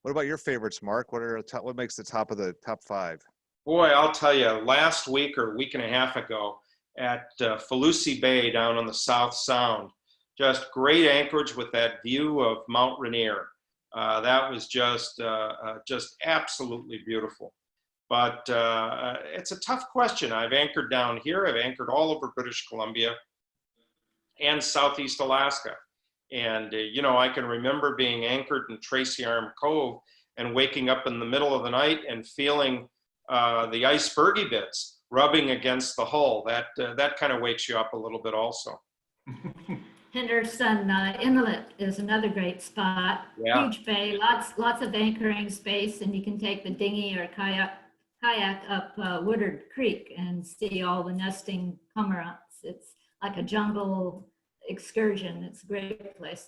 What about your favorites, Mark? What makes the top 5? Boy, I'll tell you, last week or week and a half ago at Falusi Bay down on the South Sound, just great anchorage with that view of Mount Rainier. That was just absolutely beautiful. But it's a tough question. I've anchored down here. I've anchored all over British Columbia and Southeast Alaska. And, you know, I can remember being anchored in Tracy Arm Cove and waking up in the middle of the night and feeling the icebergy bits rubbing against the hull. That kind of wakes you up a little bit also. Henderson Inlet is another great spot. Yeah. Huge bay, lots of anchoring space, and you can take the dinghy or kayak up Woodard Creek and see all the nesting cormorants. It's like a jungle excursion. It's a great place.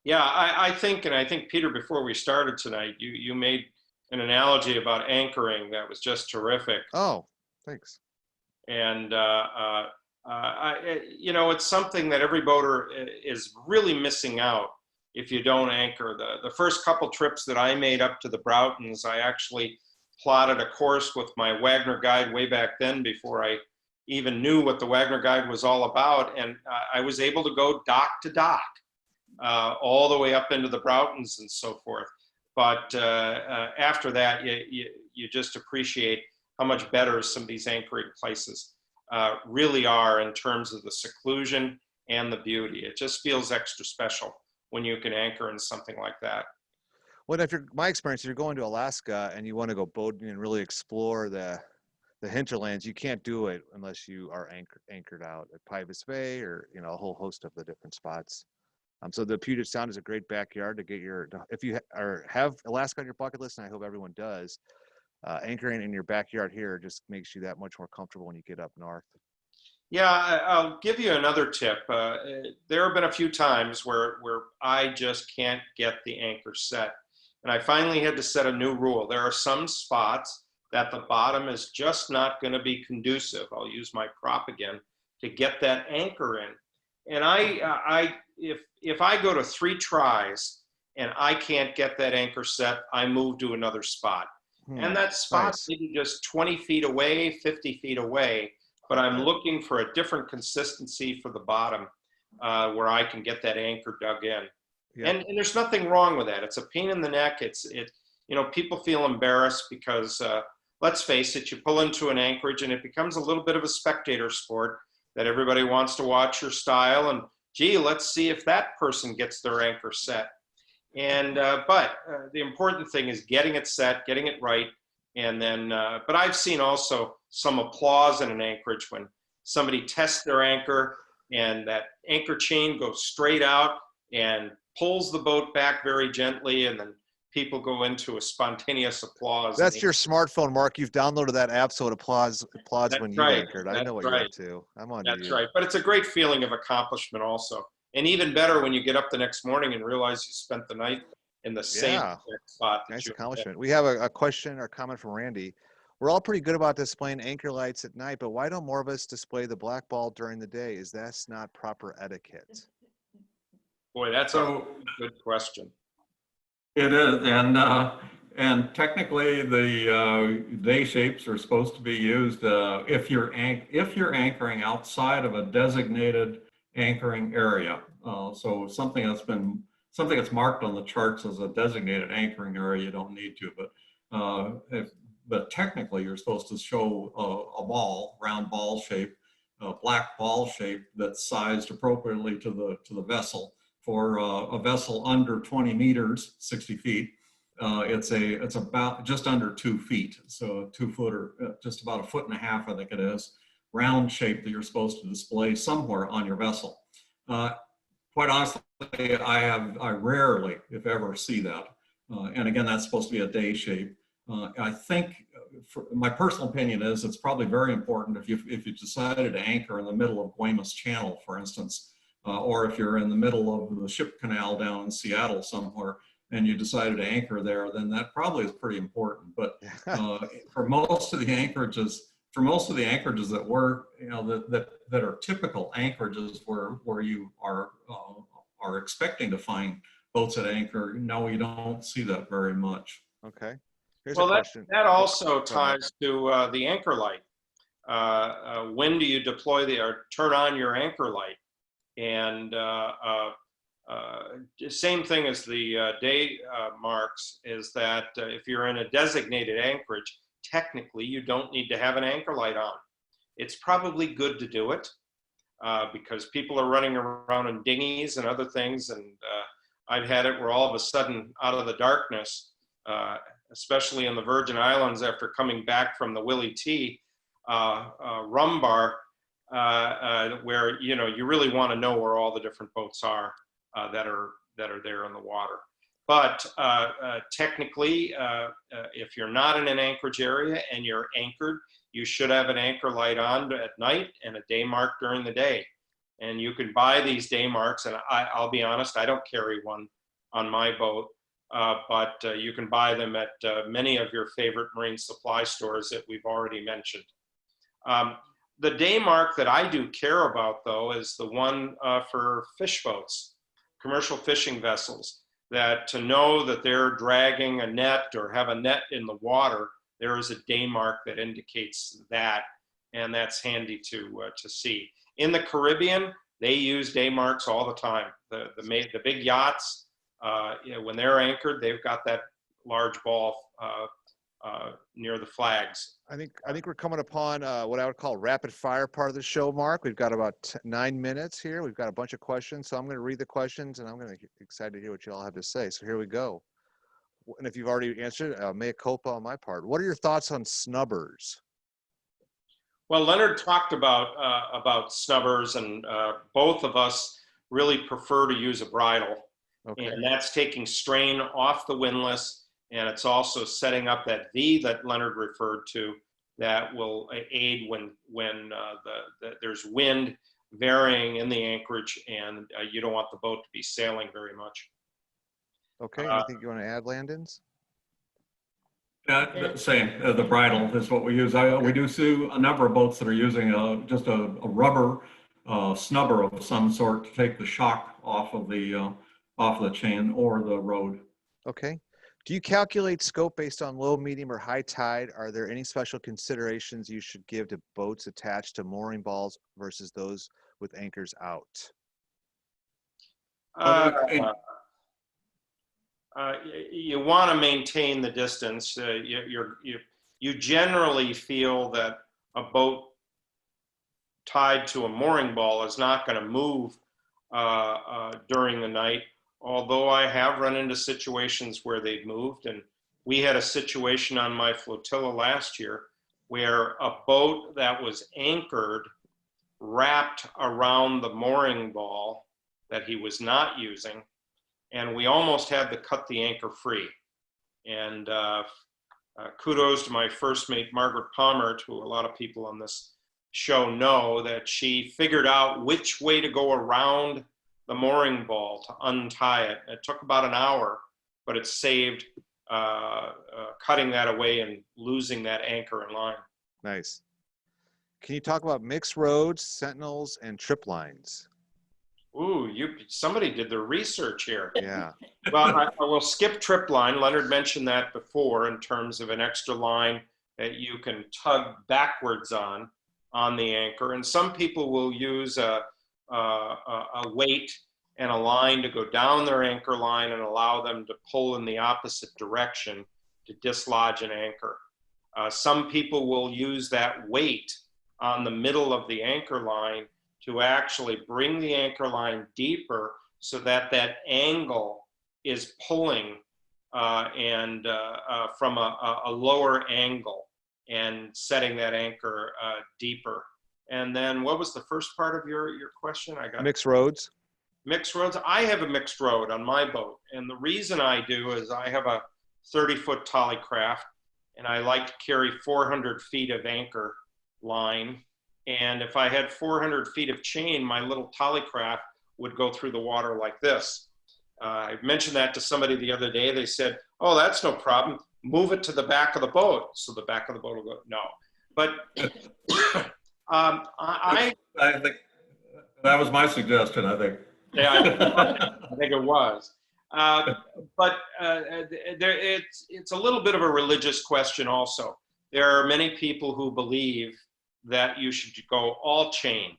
Yeah, I think Peter, before we started tonight, you made an analogy about anchoring that was just terrific. Oh, thanks. And you know, it's something that every boater is really missing out if you don't anchor. The first couple trips that I made up to the Broughtons, I actually plotted a course with my Wagner Guide way back then before I even knew what the Wagner Guide was all about. And I was able to go dock to dock all the way up into the Broughtons and so forth. But after that, you just appreciate how much better some of these anchoring places really are in terms of the seclusion and the beauty. It just feels extra special when you can anchor in something like that. Well, my experience, if you're going to Alaska and you want to go boating and really explore the hinterlands, you can't do it unless you are anchored out at Pybus Bay or, you know, a whole host of the different spots. So the Puget Sound is a great backyard to get if you have Alaska on your bucket list, and I hope everyone does, anchoring in your backyard here just makes you that much more comfortable when you get up north. Yeah, I'll give you another tip. There have been a few times where I just can't get the anchor set. And I finally had to set a new rule. There are some spots that the bottom is just not going to be conducive. I'll use my prop again to get that anchor in. And if I go to 3 tries and I can't get that anchor set, I move to another spot. And that spot's maybe just 20 feet away, 50 feet away, but I'm looking for a different consistency for the bottom where I can get that anchor dug in. Yeah. And there's nothing wrong with that. It's a pain in the neck. You know, people feel embarrassed because let's face it, you pull into an anchorage and it becomes a little bit of a spectator sport that everybody wants to watch your style and, gee, let's see if that person gets their anchor set. And but the important thing is getting it set, getting it right, and then. But I've seen also some applause in an anchorage when somebody tests their anchor and that anchor chain goes straight out and pulls the boat back very gently, and then people go into a spontaneous applause. That's your smartphone, Mark. You've downloaded that app, so it applauds when you anchored. I know what you're up to. I'm on. That's right. But it's a great feeling of accomplishment also. And even better when you get up the next morning and realize you spent the night in the same spot. Nice accomplishment. We have a question or comment from Randy. We're all pretty good about displaying anchor lights at night, but why don't more of us display the black ball during the day? Is that not proper etiquette? Boy, that's a good question. It is, and technically the day shapes are supposed to be used if you're anchoring outside of a designated anchoring area. So something that's marked on the charts as a designated anchoring area, you don't need to. But technically, you're supposed to show a round ball shape, a black ball shape that's sized appropriately to the vessel. For a vessel under 20 meters, 60 feet, it's about just under 2 feet. So a 2 footer, just about 1.5 feet, I think it is, round shape that you're supposed to display somewhere on your vessel. Quite honestly, I rarely, if ever, see that. And again, that's supposed to be a day shape. I think my personal opinion is it's probably very important if you decided to anchor in the middle of Guaymas Channel, for instance, or if you're in the middle of the ship canal down in Seattle somewhere and you decided to anchor there, then that probably is pretty important. But for most of the anchorages, that were, that are typical anchorages where you are expecting to find boats at anchor, no, you don't see that very much. Okay. Here's Well, a question. that also ties to the anchor light. When do you deploy or turn on your anchor light? And same thing as the day marks is that if you're in a designated anchorage, technically you don't need to have an anchor light on. It's probably good to do it because people are running around in dinghies and other things. And I've had it where all of a sudden out of the darkness, especially in the Virgin Islands after coming back from the Willie T rum bar, where you really want to know where all the different boats are that are there in the water. But technically, if you're not in an anchorage area and you're anchored, you should have an anchor light on at night and a day mark during the day. And you can buy these day marks, and I'll be honest, I don't carry one on my boat, but you can buy them at many of your favorite marine supply stores that we've already mentioned. The day mark that I do care about, though, is the one for fish boats, commercial fishing vessels, that to know that they're dragging a net or have a net in the water, there is a day mark that indicates that, and that's handy to see. In the Caribbean, they use day marks all the time. The big yachts, when they're anchored, they've got that large ball near the flags. I think we're coming upon what I would call rapid fire part of the show, Mark. We've got about 9 minutes here. We've got a bunch of questions, so I'm going to read the questions, and I'm going to get excited to hear what you all have to say. So here we go. And if you've already answered, mea culpa on my part. What are your thoughts on snubbers? Well, Leonard talked about snubbers, and both of us really prefer to use a bridle. Okay. And that's taking strain off the windlass, and it's also setting up that V that Leonard referred to that will aid when there's wind varying in the anchorage, and you don't want the boat to be sailing very much. Okay, anything you want to add, Landons? Same. The bridle is what we use. We do see a number of boats that are using just a rubber snubber of some sort to take the shock off of the chain or the rode. Okay. Do you calculate scope based on low, medium, or high tide? Are there any special considerations you should give to boats attached to mooring balls versus those with anchors out? You want to maintain the distance. You generally feel that a boat tied to a mooring ball is not going to move during the night, although I have run into situations where they've moved. And we had a situation on my flotilla last year where a boat that was anchored wrapped around the mooring ball that he was not using, and we almost had to cut the anchor free. And kudos to my first mate, Margaret Palmer, who a lot of people on this show know, that she figured out which way to go around the mooring ball to untie it. It took about an hour, but it saved cutting that away and losing that anchor in line. Nice. Can you talk about mixed roads, sentinels, and trip lines? Ooh, somebody did their research here. Yeah. Well, I will skip trip line. Leonard mentioned that before in terms of an extra line that you can tug backwards on the anchor. And some people will use a weight and a line to go down their anchor line and allow them to pull in the opposite direction to dislodge an anchor. Some people will use that weight on the middle of the anchor line to actually bring the anchor line deeper so that that angle is pulling from a lower angle and setting that anchor deeper. And then what was the first part of your question? I got mixed roads. Mixed roads. I have a mixed road on my boat. And the reason I do is I have a 30-foot Tollycraft, and I like to carry 400 feet of anchor line. And if I had 400 feet of chain, my little Tollycraft would go through the water like this. I mentioned that to somebody the other day. They said, oh, that's no problem. Move it to the back of the boat. So the back of the boat will go, no. But I think that was my suggestion, I think. Yeah, I think it was. But it's a little bit of a religious question also. There are many people who believe that you should go all chain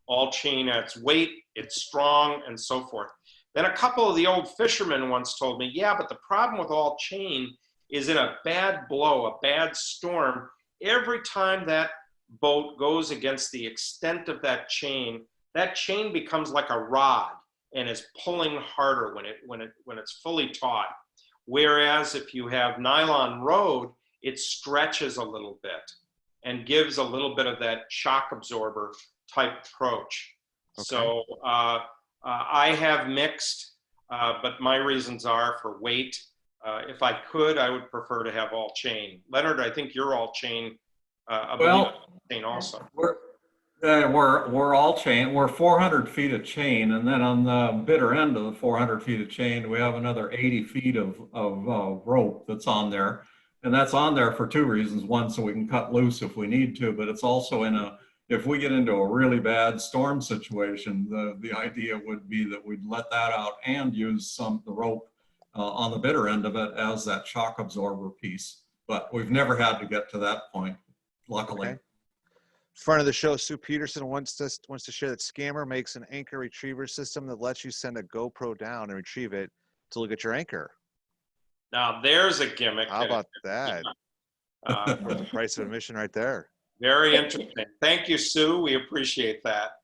at its weight, it's strong, and so forth. Then a couple of the old fishermen once told me, yeah, but the problem with all chain is in a bad blow, a bad storm, every time that boat goes against the extent of that chain becomes like a rod and is pulling harder when it's fully taut. Whereas if you have nylon rode, it stretches a little bit and gives a little bit of that shock absorber type approach. Okay. So I have mixed, but my reasons are for weight. If I could, I would prefer to have all chain. Leonard, I think you're all chain. Chain also. We're all chain. We're 400 feet of chain, and then on the bitter end of the 400 feet of chain, we have another 80 feet of rope that's on there, and that's on there for two reasons. One, so we can cut loose if we need to, but it's also if we get into a really bad storm situation, the idea would be that we'd let that out and use the rope on the bitter end of it as that shock absorber piece. But we've never had to get to that point, luckily. Okay. Front of the show, Sue Peterson wants to share that Scammer makes an anchor retriever system that lets you send a GoPro down and retrieve it to look at your anchor. Now there's a gimmick. How about that? For the price of admission right there. Very interesting. Thank you, Sue. We appreciate that.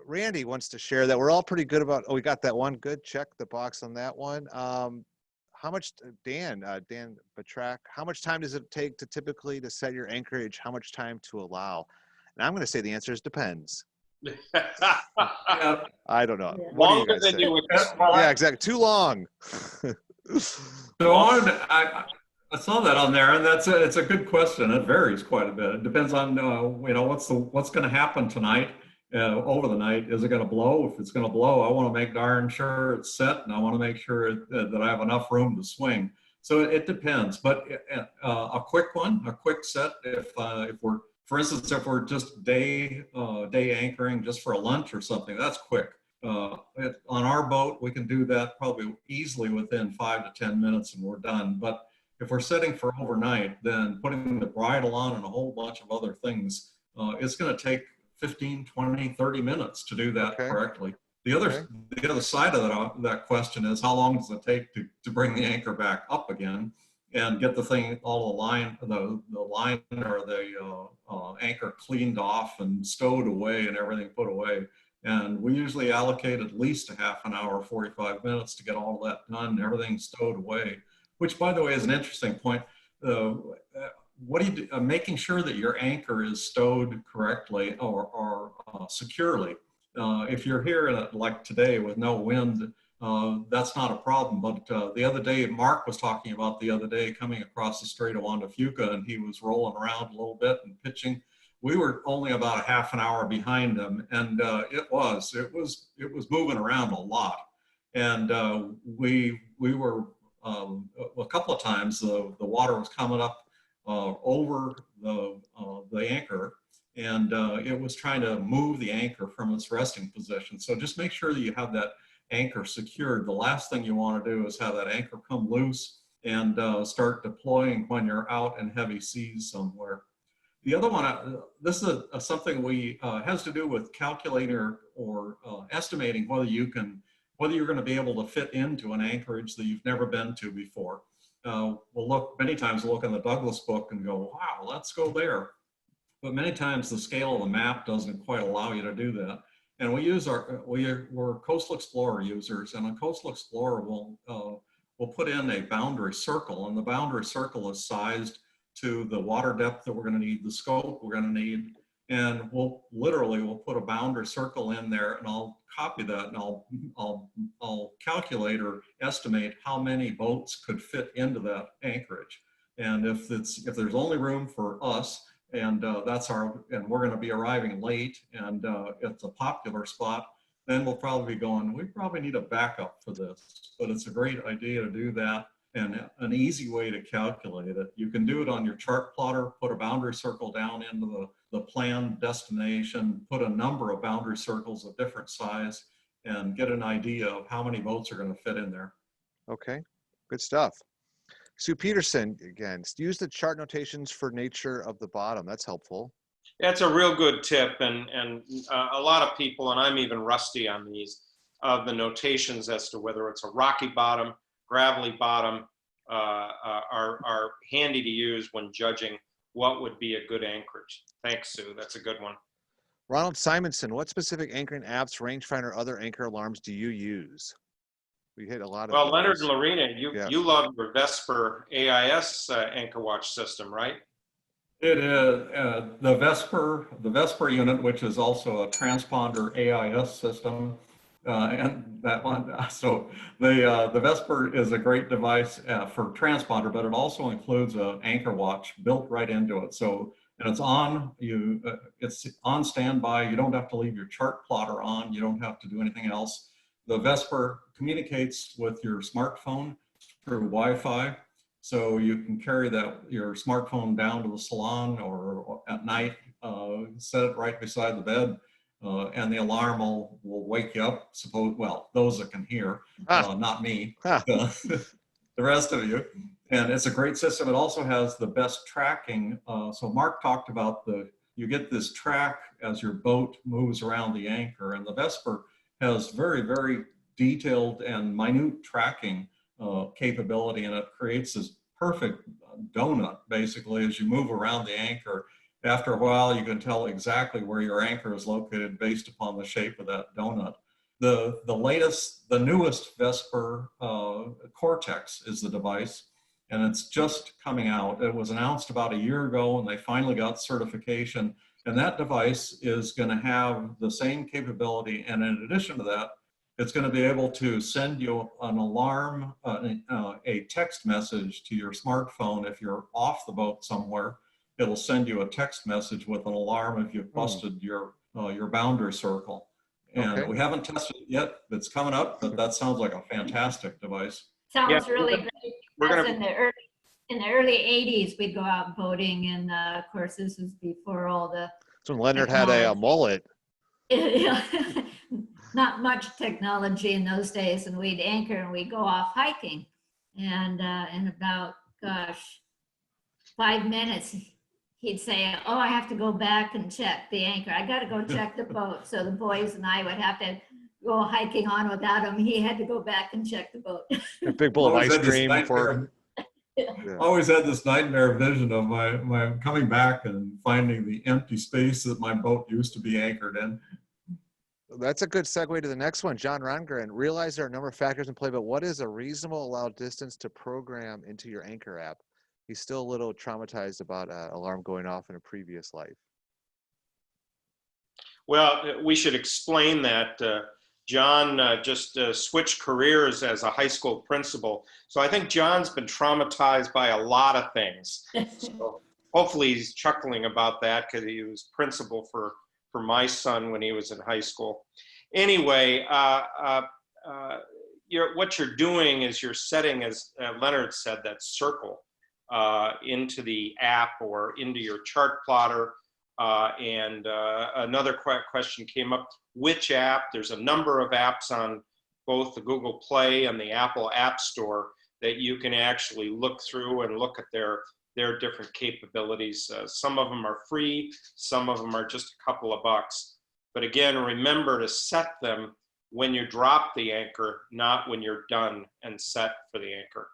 Randy wants to share that we're all pretty good about, we got that one. Good. Check the box on that one. How much, Dan Batrak, how much time does it take to typically to set your anchorage? How much time to allow? And I'm going to say the answer is depends. I don't know. Yeah. Longer than you would. Yeah, exactly. Too long. So I saw that on there, and it's a good question. It varies quite a bit. It depends on what's going to happen tonight, over the night. Is it going to blow? If it's going to blow, I want to make darn sure it's set, and I want to make sure that I have enough room to swing. So it depends. But a quick set. If we're, for instance, if we're just day anchoring just for a lunch or something, that's quick. On our boat, we can do that probably easily within 5 to 10 minutes, and we're done. But if we're setting for overnight, then putting the bridle on and a whole bunch of other things, it's going to take 15, 20, 30 minutes to do that correctly. The other side of that question is, how long does it take to bring the anchor back up again and get the thing, all the line or the anchor cleaned off and stowed away and everything put away. And we usually allocate at least a half an hour, 45 minutes to get all that done, everything stowed away. Which, by the way, is an interesting point. What do you do? Making sure that your anchor is stowed correctly or securely. If you're here like today with no wind, that's not a problem. But the other day, Mark was talking about the other day coming across the Strait of Juan de Fuca, and he was rolling around a little bit and pitching. We were only about a half an hour behind him, and it was moving around a lot. And we were. A couple of times the water was coming up over the anchor, and it was trying to move the anchor from its resting position. So just make sure that you have that anchor secured. The last thing you want to do is have that anchor come loose and start deploying when you're out in heavy seas somewhere. The other one, this is something has to do with calculator or estimating whether you're going to be able to fit into an anchorage that you've never been to before. Many times we'll look in the Douglas book and go, wow, let's go there. But many times the scale of the map doesn't quite allow you to do that. And we're Coastal Explorer users, and a Coastal Explorer will put in a boundary circle, and the boundary circle is sized to the water depth that we're going to need, the scope we're going to need. And we'll put a boundary circle in there, and I'll copy that, and I'll calculate or estimate how many boats could fit into that anchorage. And if there's only room for us, and and we're going to be arriving late, and it's a popular spot, then we'll probably be going, we probably need a backup for this. But it's a great idea to do that, and an easy way to calculate it. You can do it on your chart plotter, put a boundary circle down into the planned destination, put a number of boundary circles of different size, and get an idea of how many boats are going to fit in there. Okay, good stuff. Sue Peterson, again, use the chart notations for nature of the bottom. That's helpful. That's a real good tip, and a lot of people, and I'm even rusty on these, the notations as to whether it's a rocky bottom, gravelly bottom, are handy to use when judging what would be a good anchorage. Thanks, Sue. That's a good one. Ronald Simonson, what specific anchoring apps, rangefinder, other anchor alarms do you use? We hit a lot of Well, those. Leonard and Lorena, you love your Vesper AIS anchor watch system, right? It is the Vesper unit, which is also a transponder AIS system, and that one. So the Vesper is a great device for transponder, but it also includes an anchor watch built right into it. So and it's on standby. You don't have to leave your chart plotter on. You don't have to do anything else. The Vesper communicates with your smartphone through Wi-Fi. So you can carry your smartphone down to the salon or at night, set it right beside the bed, and the alarm will wake you up. Well, those that can hear, not me, the rest of you. And it's a great system. It also has the best tracking. So Mark talked about you get this track as your boat moves around the anchor, and the Vesper has very, very detailed and minute tracking capability, and it creates this perfect donut basically as you move around the anchor. After a while, you can tell exactly where your anchor is located based upon the shape of that donut. The newest Vesper Cortex is the device, and it's just coming out. It was announced about a year ago, and they finally got certification. And that device is going to have the same capability, and in addition to that, it's going to be able to send you an alarm, a text message to your smartphone if you're off the boat somewhere. It'll send you a text message with an alarm if you've busted your boundary circle. And we haven't tested it yet. It's coming up, but that sounds like a fantastic device. Sounds really great. In the early 80s, we'd go out boating, and of course, this was before all the. So Leonard had a mullet. Yeah, not much technology in those days, and we'd anchor and we'd go off hiking, and in about 5 minutes, he'd say, "Oh, I have to go back and check the anchor. I got to go check the boat." So the boys and I would have to go hiking on without him. He had to go back and check the boat. A big bowl of ice cream for. I always had this nightmare vision of my coming back and finding the empty space that my boat used to be anchored in. That's a good segue to the next one. John Rongren, realize there are a number of factors in play, but what is a reasonable allowed distance to program into your anchor app? He's still a little traumatized about an alarm going off in a previous life. Well, we should explain that John just switched careers as a high school principal. So I think John's been traumatized by a lot of things. So hopefully he's chuckling about that because he was principal for my son when he was in high school. Anyway, what you're doing is you're setting, as Leonard said, that circle into the app or into your chart plotter. And another question came up, which app? There's a number of apps on both the Google Play and the Apple App Store that you can actually look through and look at their different capabilities. Some of them are free, some of them are just a couple of bucks. But again, remember to set them when you drop the anchor, not when you're done and set for the anchor.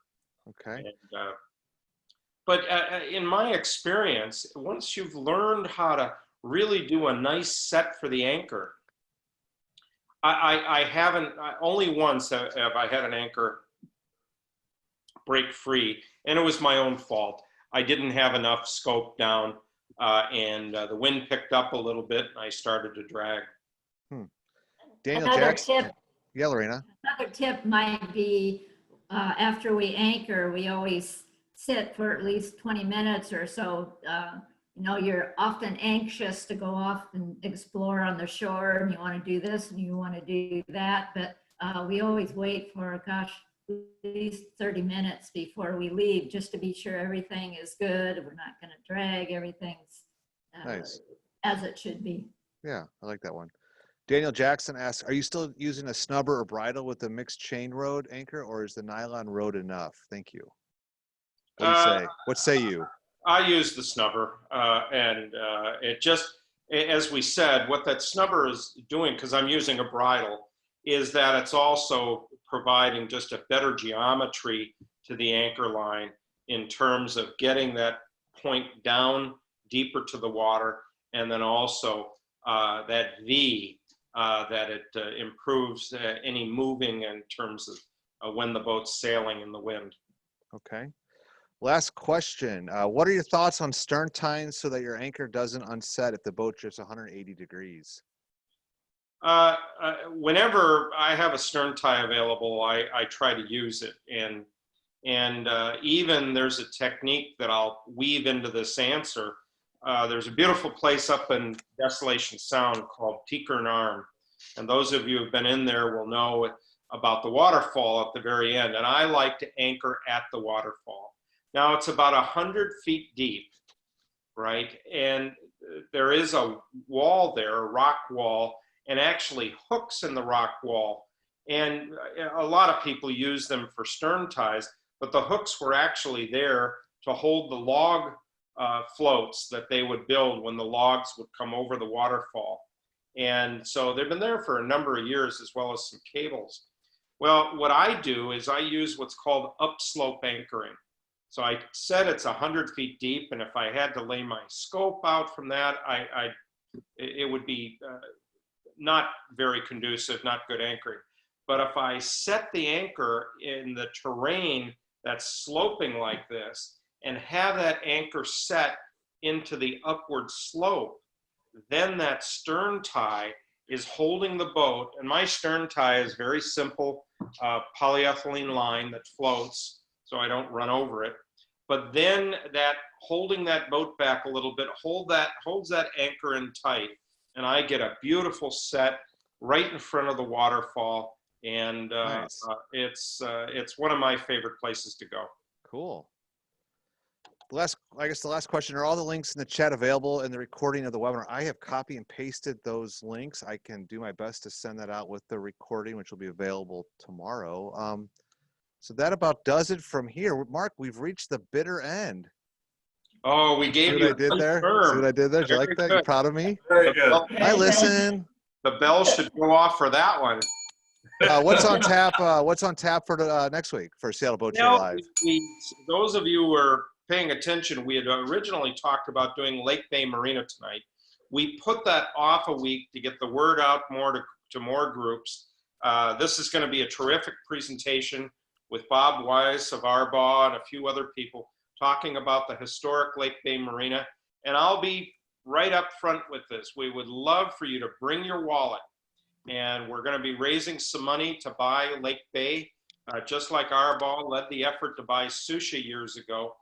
Okay. And, but in my experience, once you've learned how to really do a nice set for the anchor, I haven't, only once have I had an anchor break free, and it was my own fault. I didn't have enough scope down, and the wind picked up a little bit, and I started to drag. Daniel Another Jackson. tip. Yeah, Lorena. Another tip might be after we anchor, we always sit for at least 20 minutes or so. You know, you're often anxious to go off and explore on the shore, and you want to do this and you want to do that. But we always wait for, gosh, at least 30 minutes before we leave, just to be sure everything is good. We're not going to drag. Everything's Nice. as it should be. Yeah, I like that one. Daniel Jackson asks, are you still using a snubber or bridle with the mixed chain rode anchor, or is the nylon rode enough? Thank you. What do you say? What say you? I use the snubber, and it just, as we said, what that snubber is doing, because I'm using a bridle, is that it's also providing just a better geometry to the anchor line in terms of getting that point down deeper to the water, and then also that V, that it improves any moving in terms of when the boat's sailing in the wind. Okay. Last question. What are your thoughts on stern tying so that your anchor doesn't unset if the boat drifts 180 degrees? Whenever I have a stern tie available, I try to use it. And even there's a technique that I'll weave into this answer. There's a beautiful place up in Desolation Sound called Teekern Arm. And those of you who've been in there will know about the waterfall at the very end. And I like to anchor at the waterfall. Now it's about 100 feet deep, right? And there is a wall there, a rock wall, and actually hooks in the rock wall. And a lot of people use them for stern ties, but the hooks were actually there to hold the log floats that they would build when the logs would come over the waterfall. And so they've been there for a number of years, as well as some cables. Well, what I do is I use what's called upslope anchoring. So I said it's 100 feet deep, and if I had to lay my scope out from that, it would be not very conducive, not good anchoring. But if I set the anchor in the terrain that's sloping like this and have that anchor set into the upward slope, then that stern tie is holding the boat. And my stern tie is very simple, polyethylene line that floats so I don't run over it. But then that holding that boat back a little bit holds that anchor in tight, and I get a beautiful set right in front of the waterfall. And Nice. It's one of my favorite places to go. Cool. I guess the last question, are all the links in the chat available in the recording of the webinar? I have copy and pasted those links. I can do my best to send that out with the recording, which will be available tomorrow. So that about does it from here. Mark, we've reached the bitter end. Oh, we gave you what I did there? See what I did there? Did you like that? You proud of me? Very good. I listen. The bell should go off for that one. What's on tap? What's on tap for next week for Seattle Boat Show Live? Those of you who were paying attention, we had originally talked about doing Lake Bay Marina tonight. We put that off a week to get the word out more to more groups. This is going to be a terrific presentation with Bob Weiss of Arbaugh and a few other people talking about the historic Lake Bay Marina. And I'll be right up front with this. We would love for you to bring your wallet. And we're going to be raising some money to buy Lake Bay, just like Arbaugh led the effort to buy Susha years ago.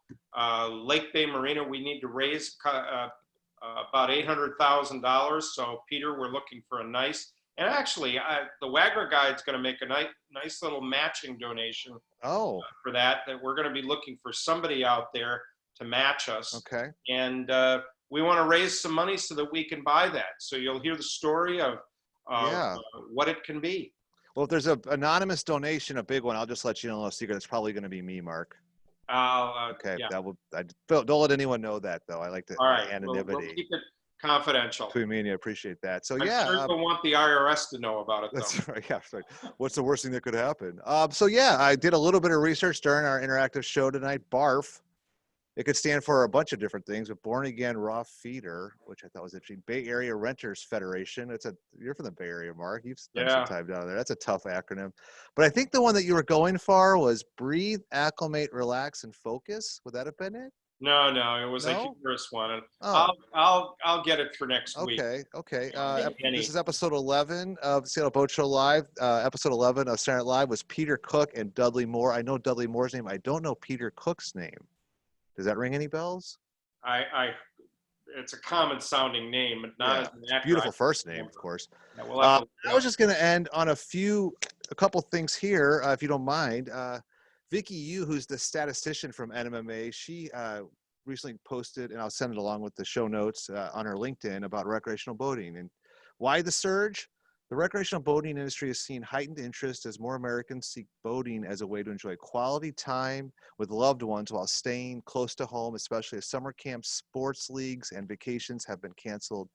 Lake Bay Marina, we need to raise about $800,000. So Peter, we're looking for a nice, and actually the Wagner Guide's going to make a nice little matching donation for that we're going to be looking for somebody out there to match us. Okay. And we want to raise some money so that we can buy that. So you'll hear the story of what it can be. Well, if there's an anonymous donation, a big one, I'll just let you know a secret. It's probably going to be me, Mark. Okay. Yeah. Don't let anyone know that, though. I like the anonymity. We'll keep it confidential. Between me and you, I appreciate that. So I'm sure you'll want the IRS to know about it, though. That's right. Yeah. Right. What's the worst thing that could happen? So yeah, I did a little bit of research during our interactive show tonight. BARF. It could stand for a bunch of different things, but Born Again Raw Feeder, which I thought was interesting. Bay Area Renters Federation. You're from the Bay Area, Mark. You've spent some time down there. That's a tough acronym. But I think the one that you were going for was Breathe, Acclimate, Relax, and Focus. Would that have been it? No, it was a humorous one. And I'll get it for next week. Okay. This is episode 11 of Seattle Boat Show Live. Episode 11 of Saturday Night Live was Peter Cook and Dudley Moore. I know Dudley Moore's name. I don't know Peter Cook's name. Does that ring any bells? It's a common sounding name, but not as an actor. Beautiful first name, of course. Yeah, we'll have to I was just going to end on a couple things here, if you don't mind. Vicky Yu, who's the statistician from NMMA, she recently posted, and I'll send it along with the show notes on her LinkedIn about recreational boating. And why the surge? The recreational boating industry has seen heightened interest as more Americans seek boating as a way to enjoy quality time with loved ones while staying close to home, especially as summer camps, sports leagues, and vacations have been canceled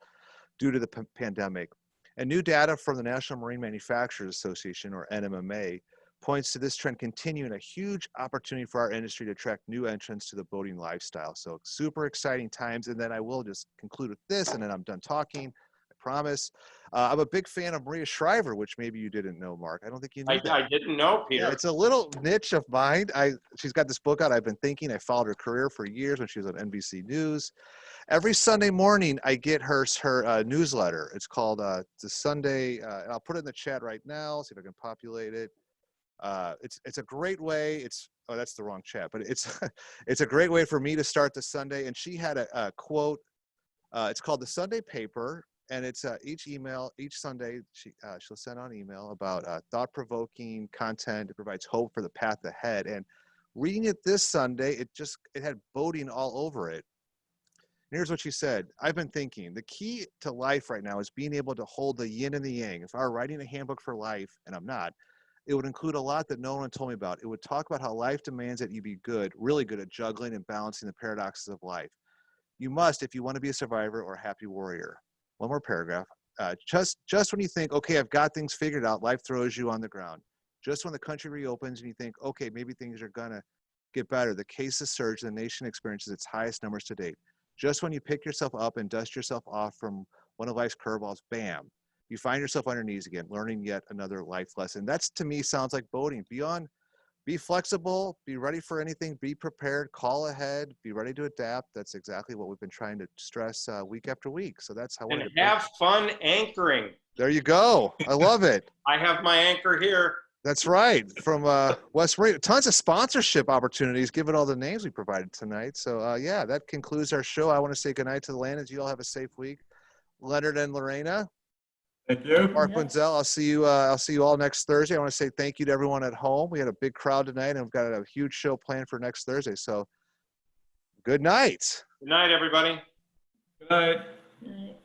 due to the pandemic. And new data from the National Marine Manufacturers Association, or NMMA, points to this trend continuing, a huge opportunity for our industry to attract new entrants to the boating lifestyle. So super exciting times. And then I will just conclude with this, and then I'm done talking. Promise. I'm a big fan of Maria Shriver, which maybe you didn't know, Mark. I don't think you knew that. I didn't know, Peter. Yeah, it's a little niche of mine. She's got this book out. I've been thinking. I followed her career for years when she was on NBC News. Every Sunday morning, I get her newsletter. It's called the Sunday, and I'll put it in the chat right now. See if I can populate it. It's a great way. That's the wrong chat, but it's it's a great way for me to start the Sunday. And she had a quote. It's called the Sunday Paper. And it's each Sunday, she'll send out an email about thought-provoking content. It provides hope for the path ahead. And reading it this Sunday, it had boating all over it. And here's what she said. I've been thinking, the key to life right now is being able to hold the yin and the yang. If I were writing a handbook for life, and I'm not, it would include a lot that no one told me about. It would talk about how life demands that you be really good at juggling and balancing the paradoxes of life. You must, if you want to be a survivor or a happy warrior. One more paragraph. Just when you think, okay, I've got things figured out, life throws you on the ground. Just when the country reopens and you think, okay, maybe things are gonna get better, the cases surge, the nation experiences its highest numbers to date. Just when you pick yourself up and dust yourself off from one of life's curveballs, bam, you find yourself on your knees again, learning yet another life lesson. That's, to me, sounds like boating. Be flexible, be ready for anything, be prepared, call ahead, be ready to adapt. That's exactly what we've been trying to stress week after week. So that's how. And have fun anchoring. There you go. I love it. I have my anchor here. That's right. From West Marine, tons of sponsorship opportunities given all the names we provided tonight. So yeah, that concludes our show. I want to say goodnight to the Landons. You all have a safe week. Leonard and Lorena. Thank you. Mark Wenzel, I'll see you all next Thursday. I want to say thank you to everyone at home. We had a big crowd tonight, and we've got a huge show planned for next Thursday. So good night. Good night, everybody. Good night.